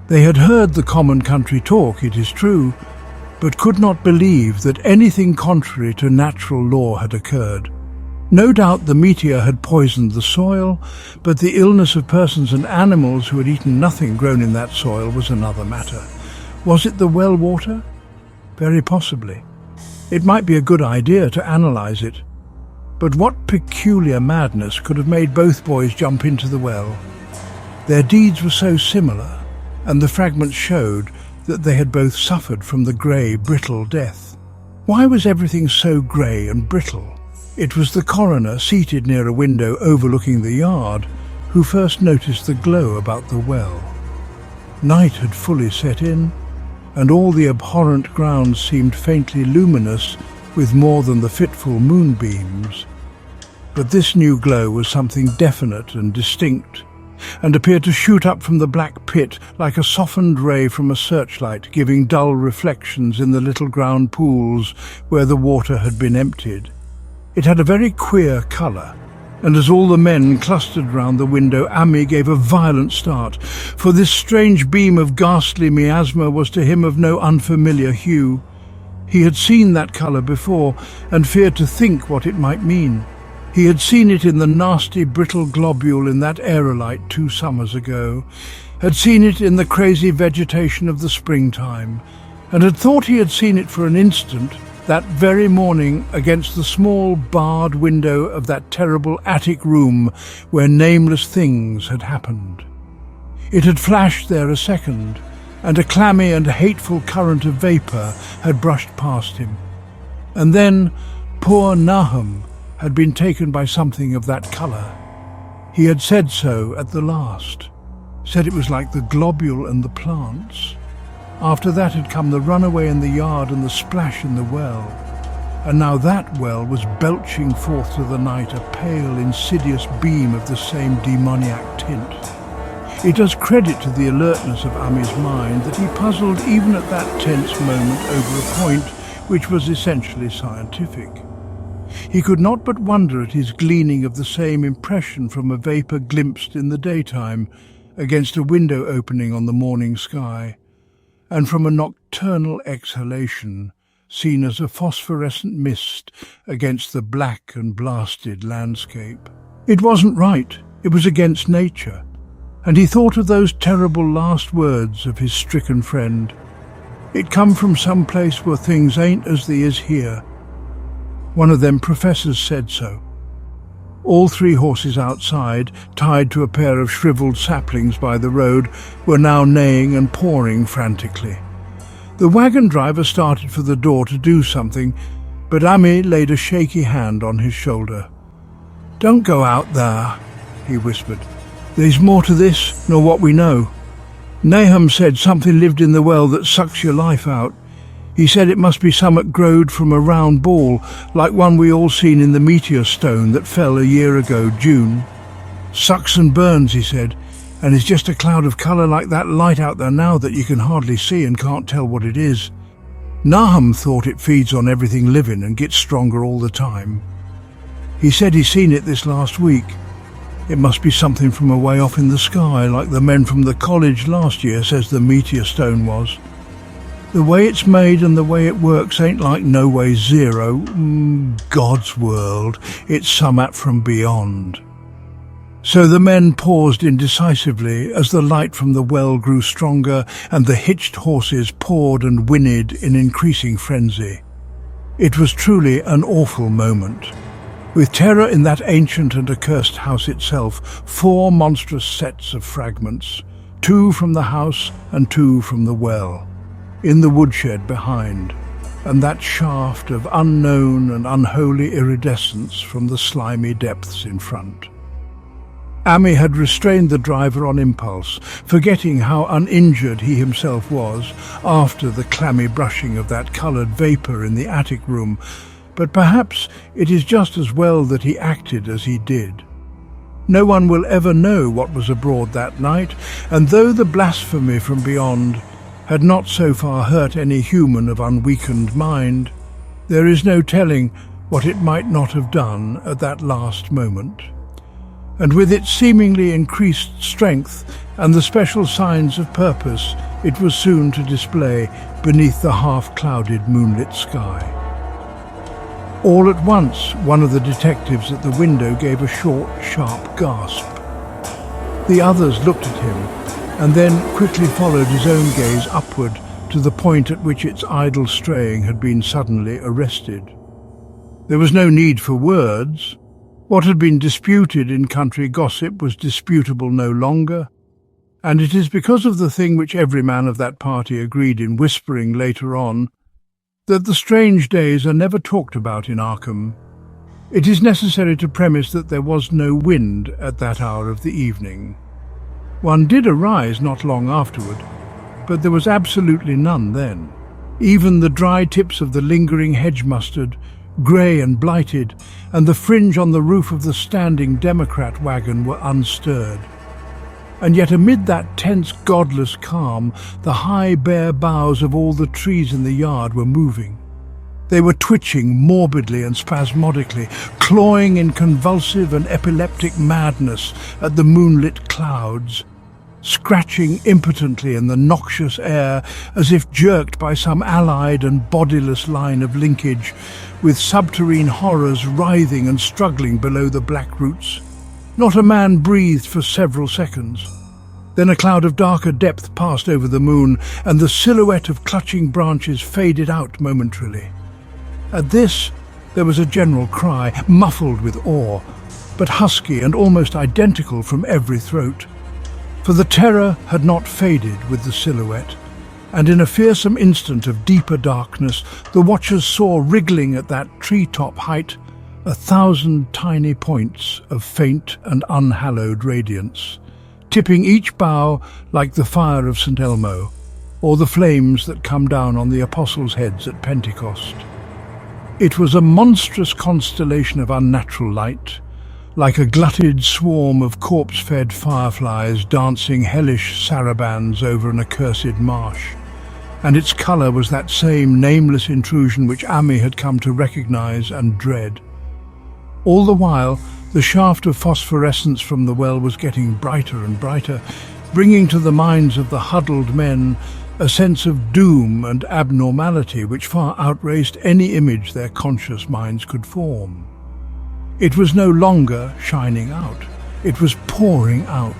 They had heard the common country talk, it is true, but could not believe that anything contrary to natural law had occurred. No doubt the meteor had poisoned the soil, but the illness of persons and animals who had eaten nothing grown in that soil was another matter. Was it the well water? Very possibly. It might be a good idea to analyze it. But what peculiar madness could have made both boys jump into the well? Their deeds were so similar, and the fragments showed that they had both suffered from the grey, brittle death. Why was everything so grey and brittle? It was the coroner, seated near a window overlooking the yard, who first noticed the glow about the well. Night had fully set in, and all the abhorrent ground seemed faintly luminous with more than the fitful moonbeams. But this new glow was something definite and distinct, and appeared to shoot up from the black pit like a softened ray from a searchlight, giving dull reflections in the little ground pools where the water had been emptied. It had a very queer colour, and as all the men clustered round the window, Ami gave a violent start, for this strange beam of ghastly miasma was to him of no unfamiliar hue. He had seen that colour before, and feared to think what it might mean. He had seen it in the nasty, brittle globule in that aerolite 2 summers ago, had seen it in the crazy vegetation of the springtime, and had thought he had seen it for an instant that very morning against the small barred window of that terrible attic room where nameless things had happened. It had flashed there a second, and a clammy and hateful current of vapour had brushed past him. And then poor Nahum had been taken by something of that colour. He had said so at the last, said it was like the globule and the plants. After that had come the runaway in the yard and the splash in the well, and now that well was belching forth to the night a pale, insidious beam of the same demoniac tint. It does credit to the alertness of Ami's mind that he puzzled even at that tense moment over a point which was essentially scientific. He could not but wonder at his gleaning of the same impression from a vapour glimpsed in the daytime against a window opening on the morning sky, and from a nocturnal exhalation seen as a phosphorescent mist against the black and blasted landscape. It wasn't right, it was against nature, and he thought of those terrible last words of his stricken friend. It come from some place where things ain't as they is here. One of them professors said so. All 3 horses outside, tied to a pair of shriveled saplings by the road, were now neighing and pawing frantically. The wagon driver started for the door to do something, But Ami laid a shaky hand on his shoulder. "Don't go out there," he whispered. "There's more to this nor what we know. Nahum said something lived in the well that sucks your life out. He said it must be summat growed from a round ball, like one we all seen in the meteor stone that fell a year ago, June. Sucks and burns, he said, and is just a cloud of colour like that light out there now that you can hardly see and can't tell what it is. Nahum thought it feeds on everything living and gets stronger all the time. He said he's seen it this last week. It must be something from away off in the sky, like the men from the college last year says the meteor stone was. The way it's made and the way it works ain't like No Way Zero. God's world, it's summat from beyond." So the men paused indecisively as the light from the well grew stronger and the hitched horses pawed and whinnied in increasing frenzy. It was truly an awful moment. With terror in that ancient and accursed house itself, 4 monstrous sets of fragments, 2 from the house and 2 from the well, in the woodshed behind, and that shaft of unknown and unholy iridescence from the slimy depths in front. Ami had restrained the driver on impulse, forgetting how uninjured he himself was after the clammy brushing of that coloured vapour in the attic room, but perhaps it is just as well that he acted as he did. No one will ever know what was abroad that night, and though the blasphemy from beyond had not so far hurt any human of unweakened mind, there is no telling what it might not have done at that last moment. And with its seemingly increased strength and the special signs of purpose it was soon to display beneath the half-clouded moonlit sky. All at once, one of the detectives at the window gave a short, sharp gasp. The others looked at him, and then quickly followed his own gaze upward to the point at which its idle straying had been suddenly arrested. There was no need for words. What had been disputed in country gossip was disputable no longer, and it is because of the thing which every man of that party agreed in whispering later on, that the strange days are never talked about in Arkham. It is necessary to premise that there was no wind at that hour of the evening. One did arise not long afterward, but there was absolutely none then. Even the dry tips of the lingering hedge mustard, grey and blighted, and the fringe on the roof of the standing Democrat wagon were unstirred. And yet amid that tense, godless calm, the high, bare boughs of all the trees in the yard were moving. They were twitching morbidly and spasmodically, clawing in convulsive and epileptic madness at the moonlit clouds, scratching impotently in the noxious air as if jerked by some allied and bodiless line of linkage, with subterrene horrors writhing and struggling below the black roots. Not a man breathed for several seconds. Then a cloud of darker depth passed over the moon, and the silhouette of clutching branches faded out momentarily. At this, there was a general cry, muffled with awe, but husky and almost identical from every throat. For the terror had not faded with the silhouette, and in a fearsome instant of deeper darkness, the watchers saw wriggling at that tree-top height 1,000 tiny points of faint and unhallowed radiance, tipping each bough like the fire of St. Elmo, or the flames that come down on the apostles' heads at Pentecost. It was a monstrous constellation of unnatural light, like a glutted swarm of corpse-fed fireflies dancing hellish sarabands over an accursed marsh, and its colour was that same nameless intrusion which Ami had come to recognise and dread. All the while, the shaft of phosphorescence from the well was getting brighter and brighter, bringing to the minds of the huddled men a sense of doom and abnormality which far outraced any image their conscious minds could form. It was no longer shining out, it was pouring out,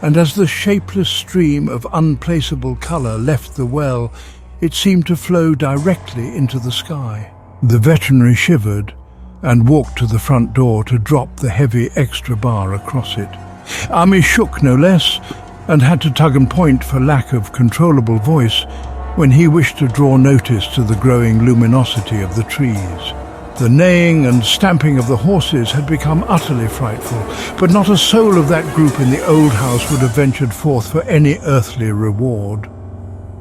and as the shapeless stream of unplaceable colour left the well, it seemed to flow directly into the sky. The veterinary shivered and walked to the front door to drop the heavy extra bar across it. Ami shook no less, and had to tug and point for lack of controllable voice. when he wished to draw notice to the growing luminosity of the trees. The neighing and stamping of the horses had become utterly frightful, but not a soul of that group in the old house would have ventured forth for any earthly reward.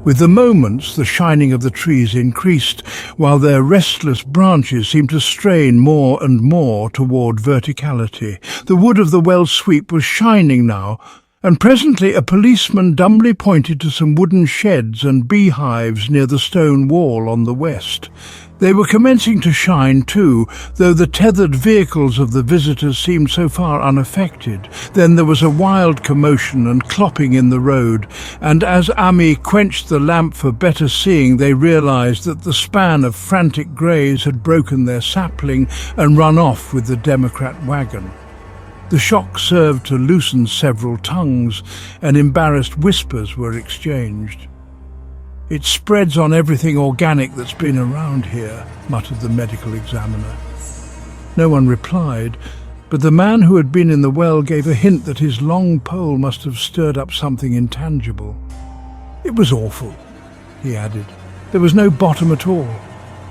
With the moments, the shining of the trees increased, while their restless branches seemed to strain more and more toward verticality. The wood of the well sweep was shining now, and presently a policeman dumbly pointed to some wooden sheds and beehives near the stone wall on the west. They were commencing to shine too, though the tethered vehicles of the visitors seemed so far unaffected. Then there was a wild commotion and clopping in the road, and as Ami quenched the lamp for better seeing, they realized that the span of frantic greys had broken their sapling and run off with the Democrat wagon. The shock served to loosen several tongues, and embarrassed whispers were exchanged. "It spreads on everything organic that's been around here," muttered the medical examiner. No one replied, but the man who had been in the well gave a hint that his long pole must have stirred up something intangible. "It was awful," he added. "There was no bottom at all,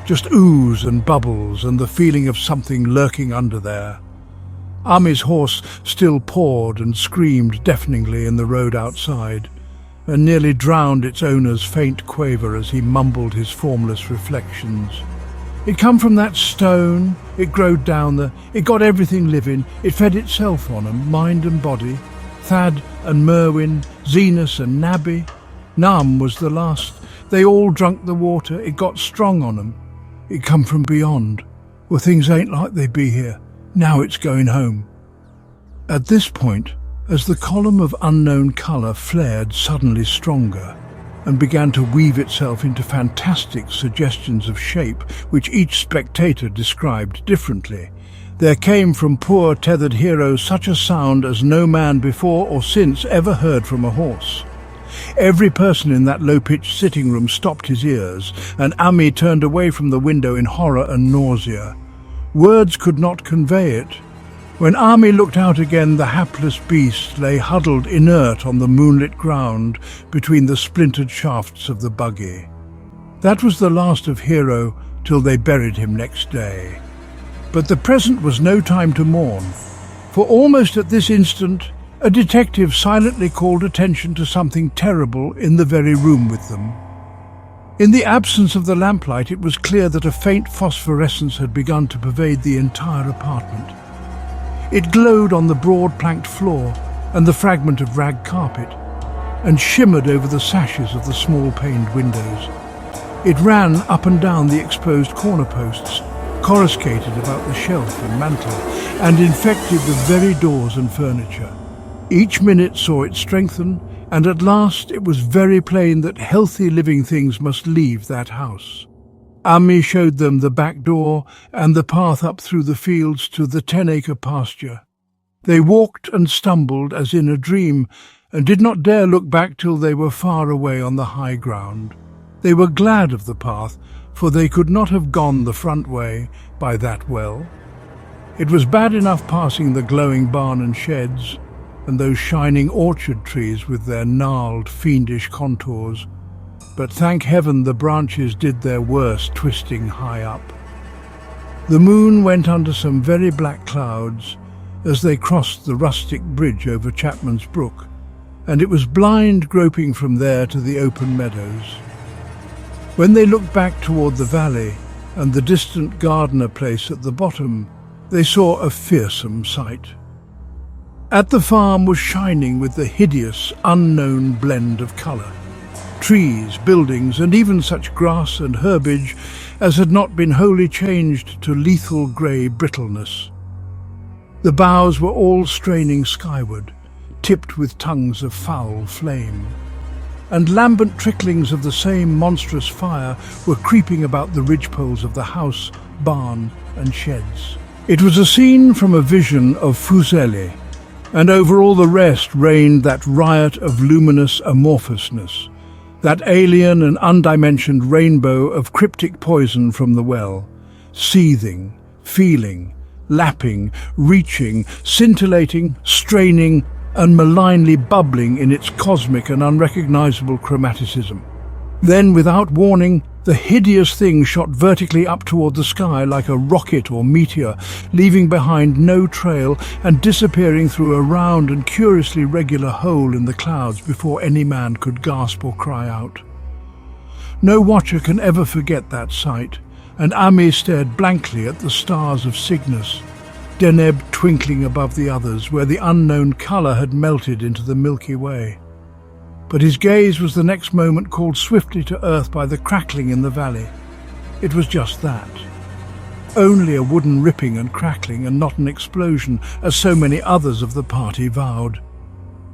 just ooze and bubbles and the feeling of something lurking under there." Ami's horse still pawed and screamed deafeningly in the road outside, and nearly drowned its owner's faint quaver as he mumbled his formless reflections. "It come from that stone, it growed down there, it got everything living, it fed itself on 'em, mind and body. Thad and Merwin, Zenas and Nabby. Nam was the last. They all drunk the water, it got strong on 'em. It come from beyond. Well, things ain't like they be here. Now it's going home." At this point, as the column of unknown colour flared suddenly stronger and began to weave itself into fantastic suggestions of shape which each spectator described differently, there came from poor tethered hero such a sound as no man before or since ever heard from a horse. Every person in that low-pitched sitting room stopped his ears, and Ami turned away from the window in horror and nausea. Words could not convey it. When Ami looked out again, the hapless beast lay huddled inert on the moonlit ground between the splintered shafts of the buggy. That was the last of Hero till they buried him next day. But the present was no time to mourn, for almost at this instant a detective silently called attention to something terrible in the very room with them. In the absence of the lamplight, it was clear that a faint phosphorescence had begun to pervade the entire apartment. It glowed on the broad planked floor and the fragment of rag carpet, and shimmered over the sashes of the small paned windows. It ran up and down the exposed corner posts, coruscated about the shelf and mantel, and infected the very doors and furniture. Each minute saw it strengthen, and at last it was very plain that healthy living things must leave that house. Ami showed them the back door and the path up through the fields to the 10-acre pasture. They walked and stumbled as in a dream, and did not dare look back till they were far away on the high ground. They were glad of the path, for they could not have gone the front way by that well. It was bad enough passing the glowing barn and sheds, and those shining orchard trees with their gnarled, fiendish contours, but thank heaven the branches did their worst twisting high up. The moon went under some very black clouds as they crossed the rustic bridge over Chapman's Brook, and it was blind groping from there to the open meadows. When they looked back toward the valley and the distant gardener place at the bottom, they saw a fearsome sight. At the farm was shining with the hideous, unknown blend of colour. Trees, buildings, and even such grass and herbage as had not been wholly changed to lethal grey brittleness. The boughs were all straining skyward, tipped with tongues of foul flame, and lambent tricklings of the same monstrous fire were creeping about the ridgepoles of the house, barn, and sheds. It was a scene from a vision of Fuseli, and over all the rest reigned that riot of luminous amorphousness, that alien and undimensioned rainbow of cryptic poison from the well, seething, feeling, lapping, reaching, scintillating, straining, and malignly bubbling in its cosmic and unrecognizable chromaticism. Then, without warning, the hideous thing shot vertically up toward the sky like a rocket or meteor, leaving behind no trail and disappearing through a round and curiously regular hole in the clouds before any man could gasp or cry out. No watcher can ever forget that sight, and Ami stared blankly at the stars of Cygnus, Deneb twinkling above the others, where the unknown colour had melted into the Milky Way. But his gaze was the next moment called swiftly to earth by the crackling in the valley. It was just that. Only a wooden ripping and crackling, and not an explosion, as so many others of the party vowed.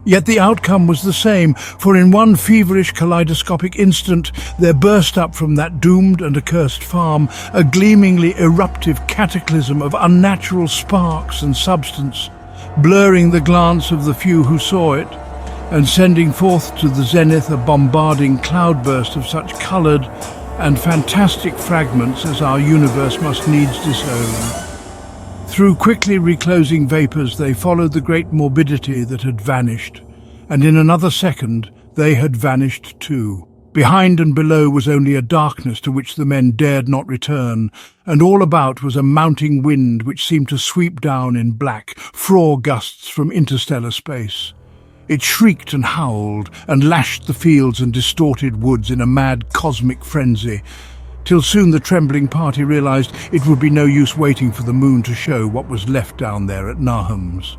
Yet the outcome was the same, for in one feverish kaleidoscopic instant there burst up from that doomed and accursed farm a gleamingly eruptive cataclysm of unnatural sparks and substance, blurring the glance of the few who saw it, and sending forth to the zenith a bombarding cloudburst of such coloured and fantastic fragments as our universe must needs disown. Through quickly reclosing vapours they followed the great morbidity that had vanished, and in another second they had vanished too. Behind and below was only a darkness to which the men dared not return, and all about was a mounting wind which seemed to sweep down in black, frore gusts from interstellar space. It shrieked and howled and lashed the fields and distorted woods in a mad cosmic frenzy, till soon the trembling party realized it would be no use waiting for the moon to show what was left down there at Nahum's.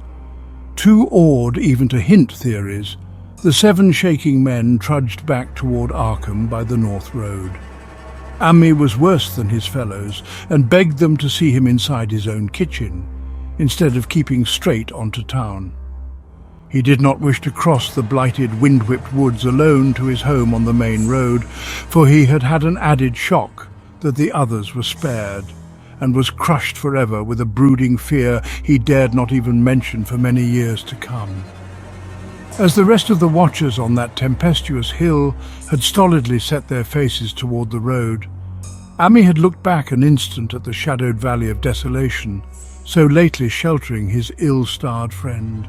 Too awed even to hint theories, the 7 shaking men trudged back toward Arkham by the North Road. Ami was worse than his fellows and begged them to see him inside his own kitchen, instead of keeping straight onto town. He did not wish to cross the blighted, wind-whipped woods alone to his home on the main road, for he had had an added shock that the others were spared, and was crushed forever with a brooding fear he dared not even mention for many years to come. As the rest of the watchers on that tempestuous hill had stolidly set their faces toward the road, Ami had looked back an instant at the shadowed valley of desolation, so lately sheltering his ill-starred friend.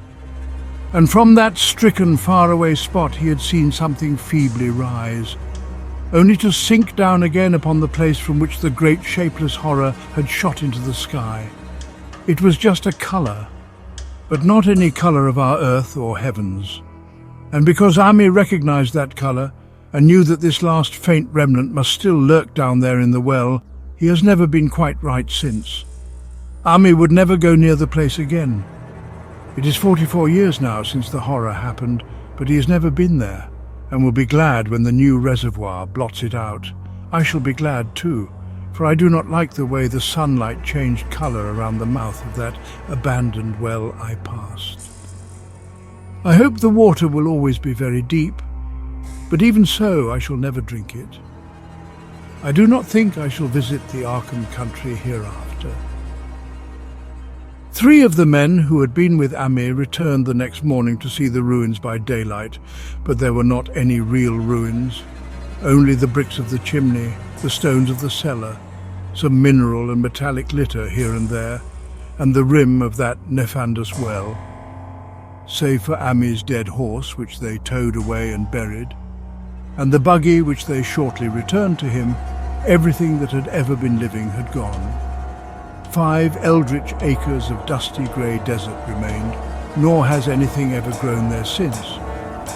And from that stricken, faraway spot he had seen something feebly rise, only to sink down again upon the place from which the great shapeless horror had shot into the sky. It was just a colour, but not any colour of our earth or heavens. And because Ami recognized that colour, and knew that this last faint remnant must still lurk down there in the well, he has never been quite right since. Ami would never go near the place again. It is 44 years now since the horror happened, but he has never been there, and will be glad when the new reservoir blots it out. I shall be glad too, for I do not like the way the sunlight changed colour around the mouth of that abandoned well I passed. I hope the water will always be very deep, but even so I shall never drink it. I do not think I shall visit the Arkham country hereafter. 3 of the men who had been with Ami returned the next morning to see the ruins by daylight, but there were not any real ruins, only the bricks of the chimney, the stones of the cellar, some mineral and metallic litter here and there, and the rim of that nefandous well. Save for Ami's dead horse, which they towed away and buried, and the buggy which they shortly returned to him, everything that had ever been living had gone. 5 eldritch acres of dusty grey desert remained, nor has anything ever grown there since.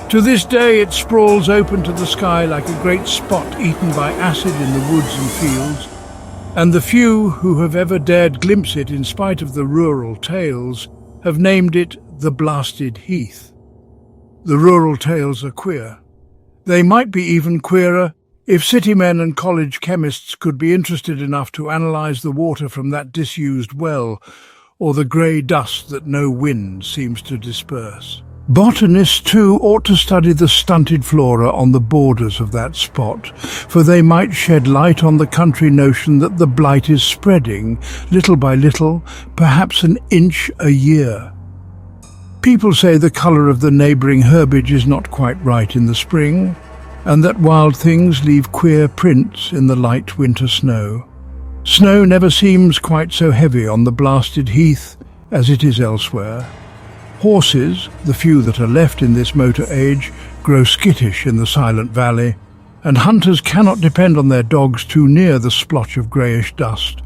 To this day it sprawls open to the sky like a great spot eaten by acid in the woods and fields, and the few who have ever dared glimpse it in spite of the rural tales have named it the Blasted Heath. The rural tales are queer. They might be even queerer if city men and college chemists could be interested enough to analyse the water from that disused well, or the grey dust that no wind seems to disperse. Botanists, too, ought to study the stunted flora on the borders of that spot, for they might shed light on the country notion that the blight is spreading, little by little, perhaps an inch a year. People say the colour of the neighbouring herbage is not quite right in the spring, and that wild things leave queer prints in the light winter snow. Snow never seems quite so heavy on the Blasted Heath as it is elsewhere. Horses, the few that are left in this motor age, grow skittish in the silent valley, and hunters cannot depend on their dogs too near the splotch of greyish dust.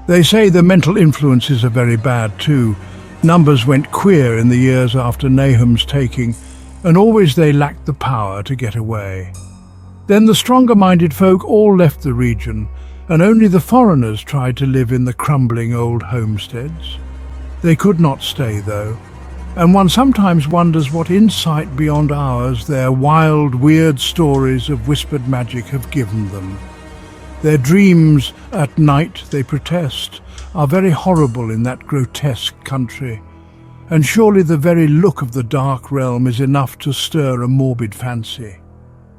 They say the mental influences are very bad too. Numbers went queer in the years after Nahum's taking, and always they lacked the power to get away. Then the stronger-minded folk all left the region, and only the foreigners tried to live in the crumbling old homesteads. They could not stay, though, and one sometimes wonders what insight beyond ours their wild, weird stories of whispered magic have given them. Their dreams at night, they protest, are very horrible in that grotesque country, and surely the very look of the dark realm is enough to stir a morbid fancy.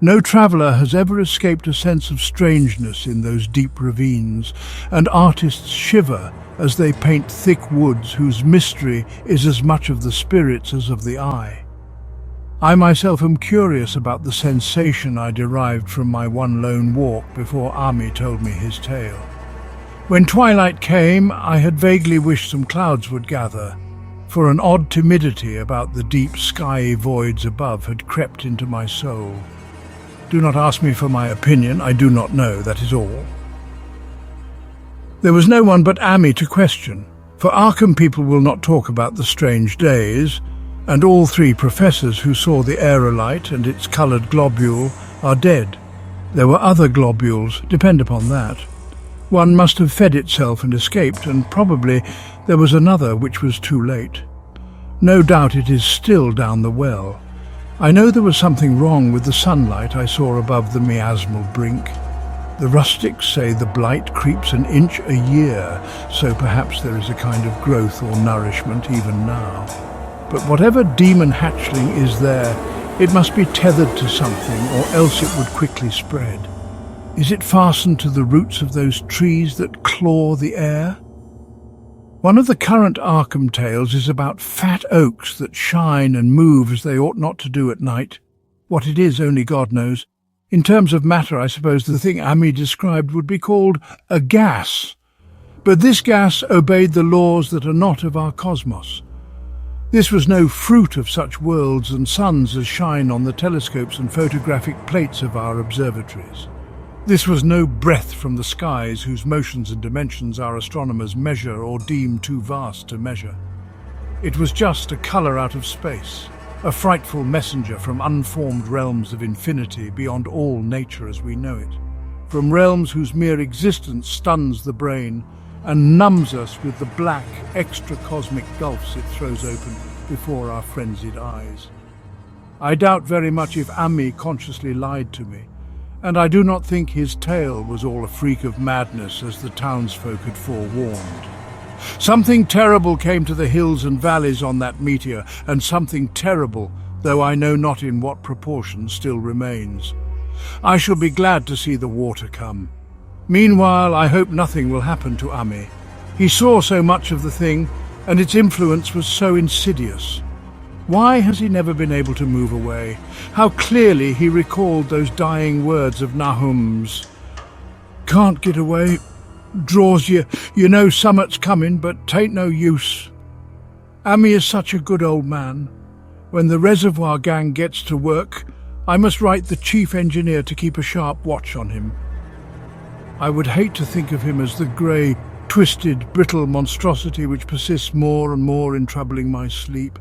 No traveller has ever escaped a sense of strangeness in those deep ravines, and artists shiver as they paint thick woods whose mystery is as much of the spirits as of the eye. I myself am curious about the sensation I derived from my one lone walk before Ami told me his tale. When twilight came, I had vaguely wished some clouds would gather, for an odd timidity about the deep skyey voids above had crept into my soul. Do not ask me for my opinion, I do not know, that is all. There was no one but Ami to question, for Arkham people will not talk about the strange days, and all three professors who saw the aerolite and its coloured globule are dead. There were other globules, depend upon that. One must have fed itself and escaped, and probably there was another which was too late. No doubt it is still down the well. I know there was something wrong with the sunlight I saw above the miasmal brink. The rustics say the blight creeps an inch a year, so perhaps there is a kind of growth or nourishment even now. But whatever demon hatchling is there, it must be tethered to something, or else it would quickly spread. Is it fastened to the roots of those trees that claw the air? One of the current Arkham tales is about fat oaks that shine and move as they ought not to do at night. What it is, only God knows. In terms of matter, I suppose the thing Ami described would be called a gas. But this gas obeyed the laws that are not of our cosmos. This was no fruit of such worlds and suns as shine on the telescopes and photographic plates of our observatories. This was no breath from the skies whose motions and dimensions our astronomers measure or deem too vast to measure. It was just a colour out of space, a frightful messenger from unformed realms of infinity beyond all nature as we know it, from realms whose mere existence stuns the brain and numbs us with the black, extra-cosmic gulfs it throws open before our frenzied eyes. I doubt very much if Ami consciously lied to me, and I do not think his tale was all a freak of madness as the townsfolk had forewarned. Something terrible came to the hills and valleys on that meteor, and something terrible, though I know not in what proportion, still remains. I shall be glad to see the water come. Meanwhile, I hope nothing will happen to Ami. He saw so much of the thing, and its influence was so insidious. Why has he never been able to move away? How clearly he recalled those dying words of Nahum's. Can't get away. Draws you. You know summat's coming, but 'tain't no use. Ami is such a good old man. When the reservoir gang gets to work, I must write the chief engineer to keep a sharp watch on him. I would hate to think of him as the grey, twisted, brittle monstrosity which persists more and more in troubling my sleep.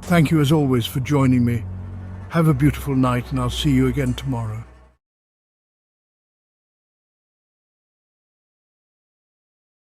Thank you as always for joining me. Have a beautiful night, and I'll see you again tomorrow.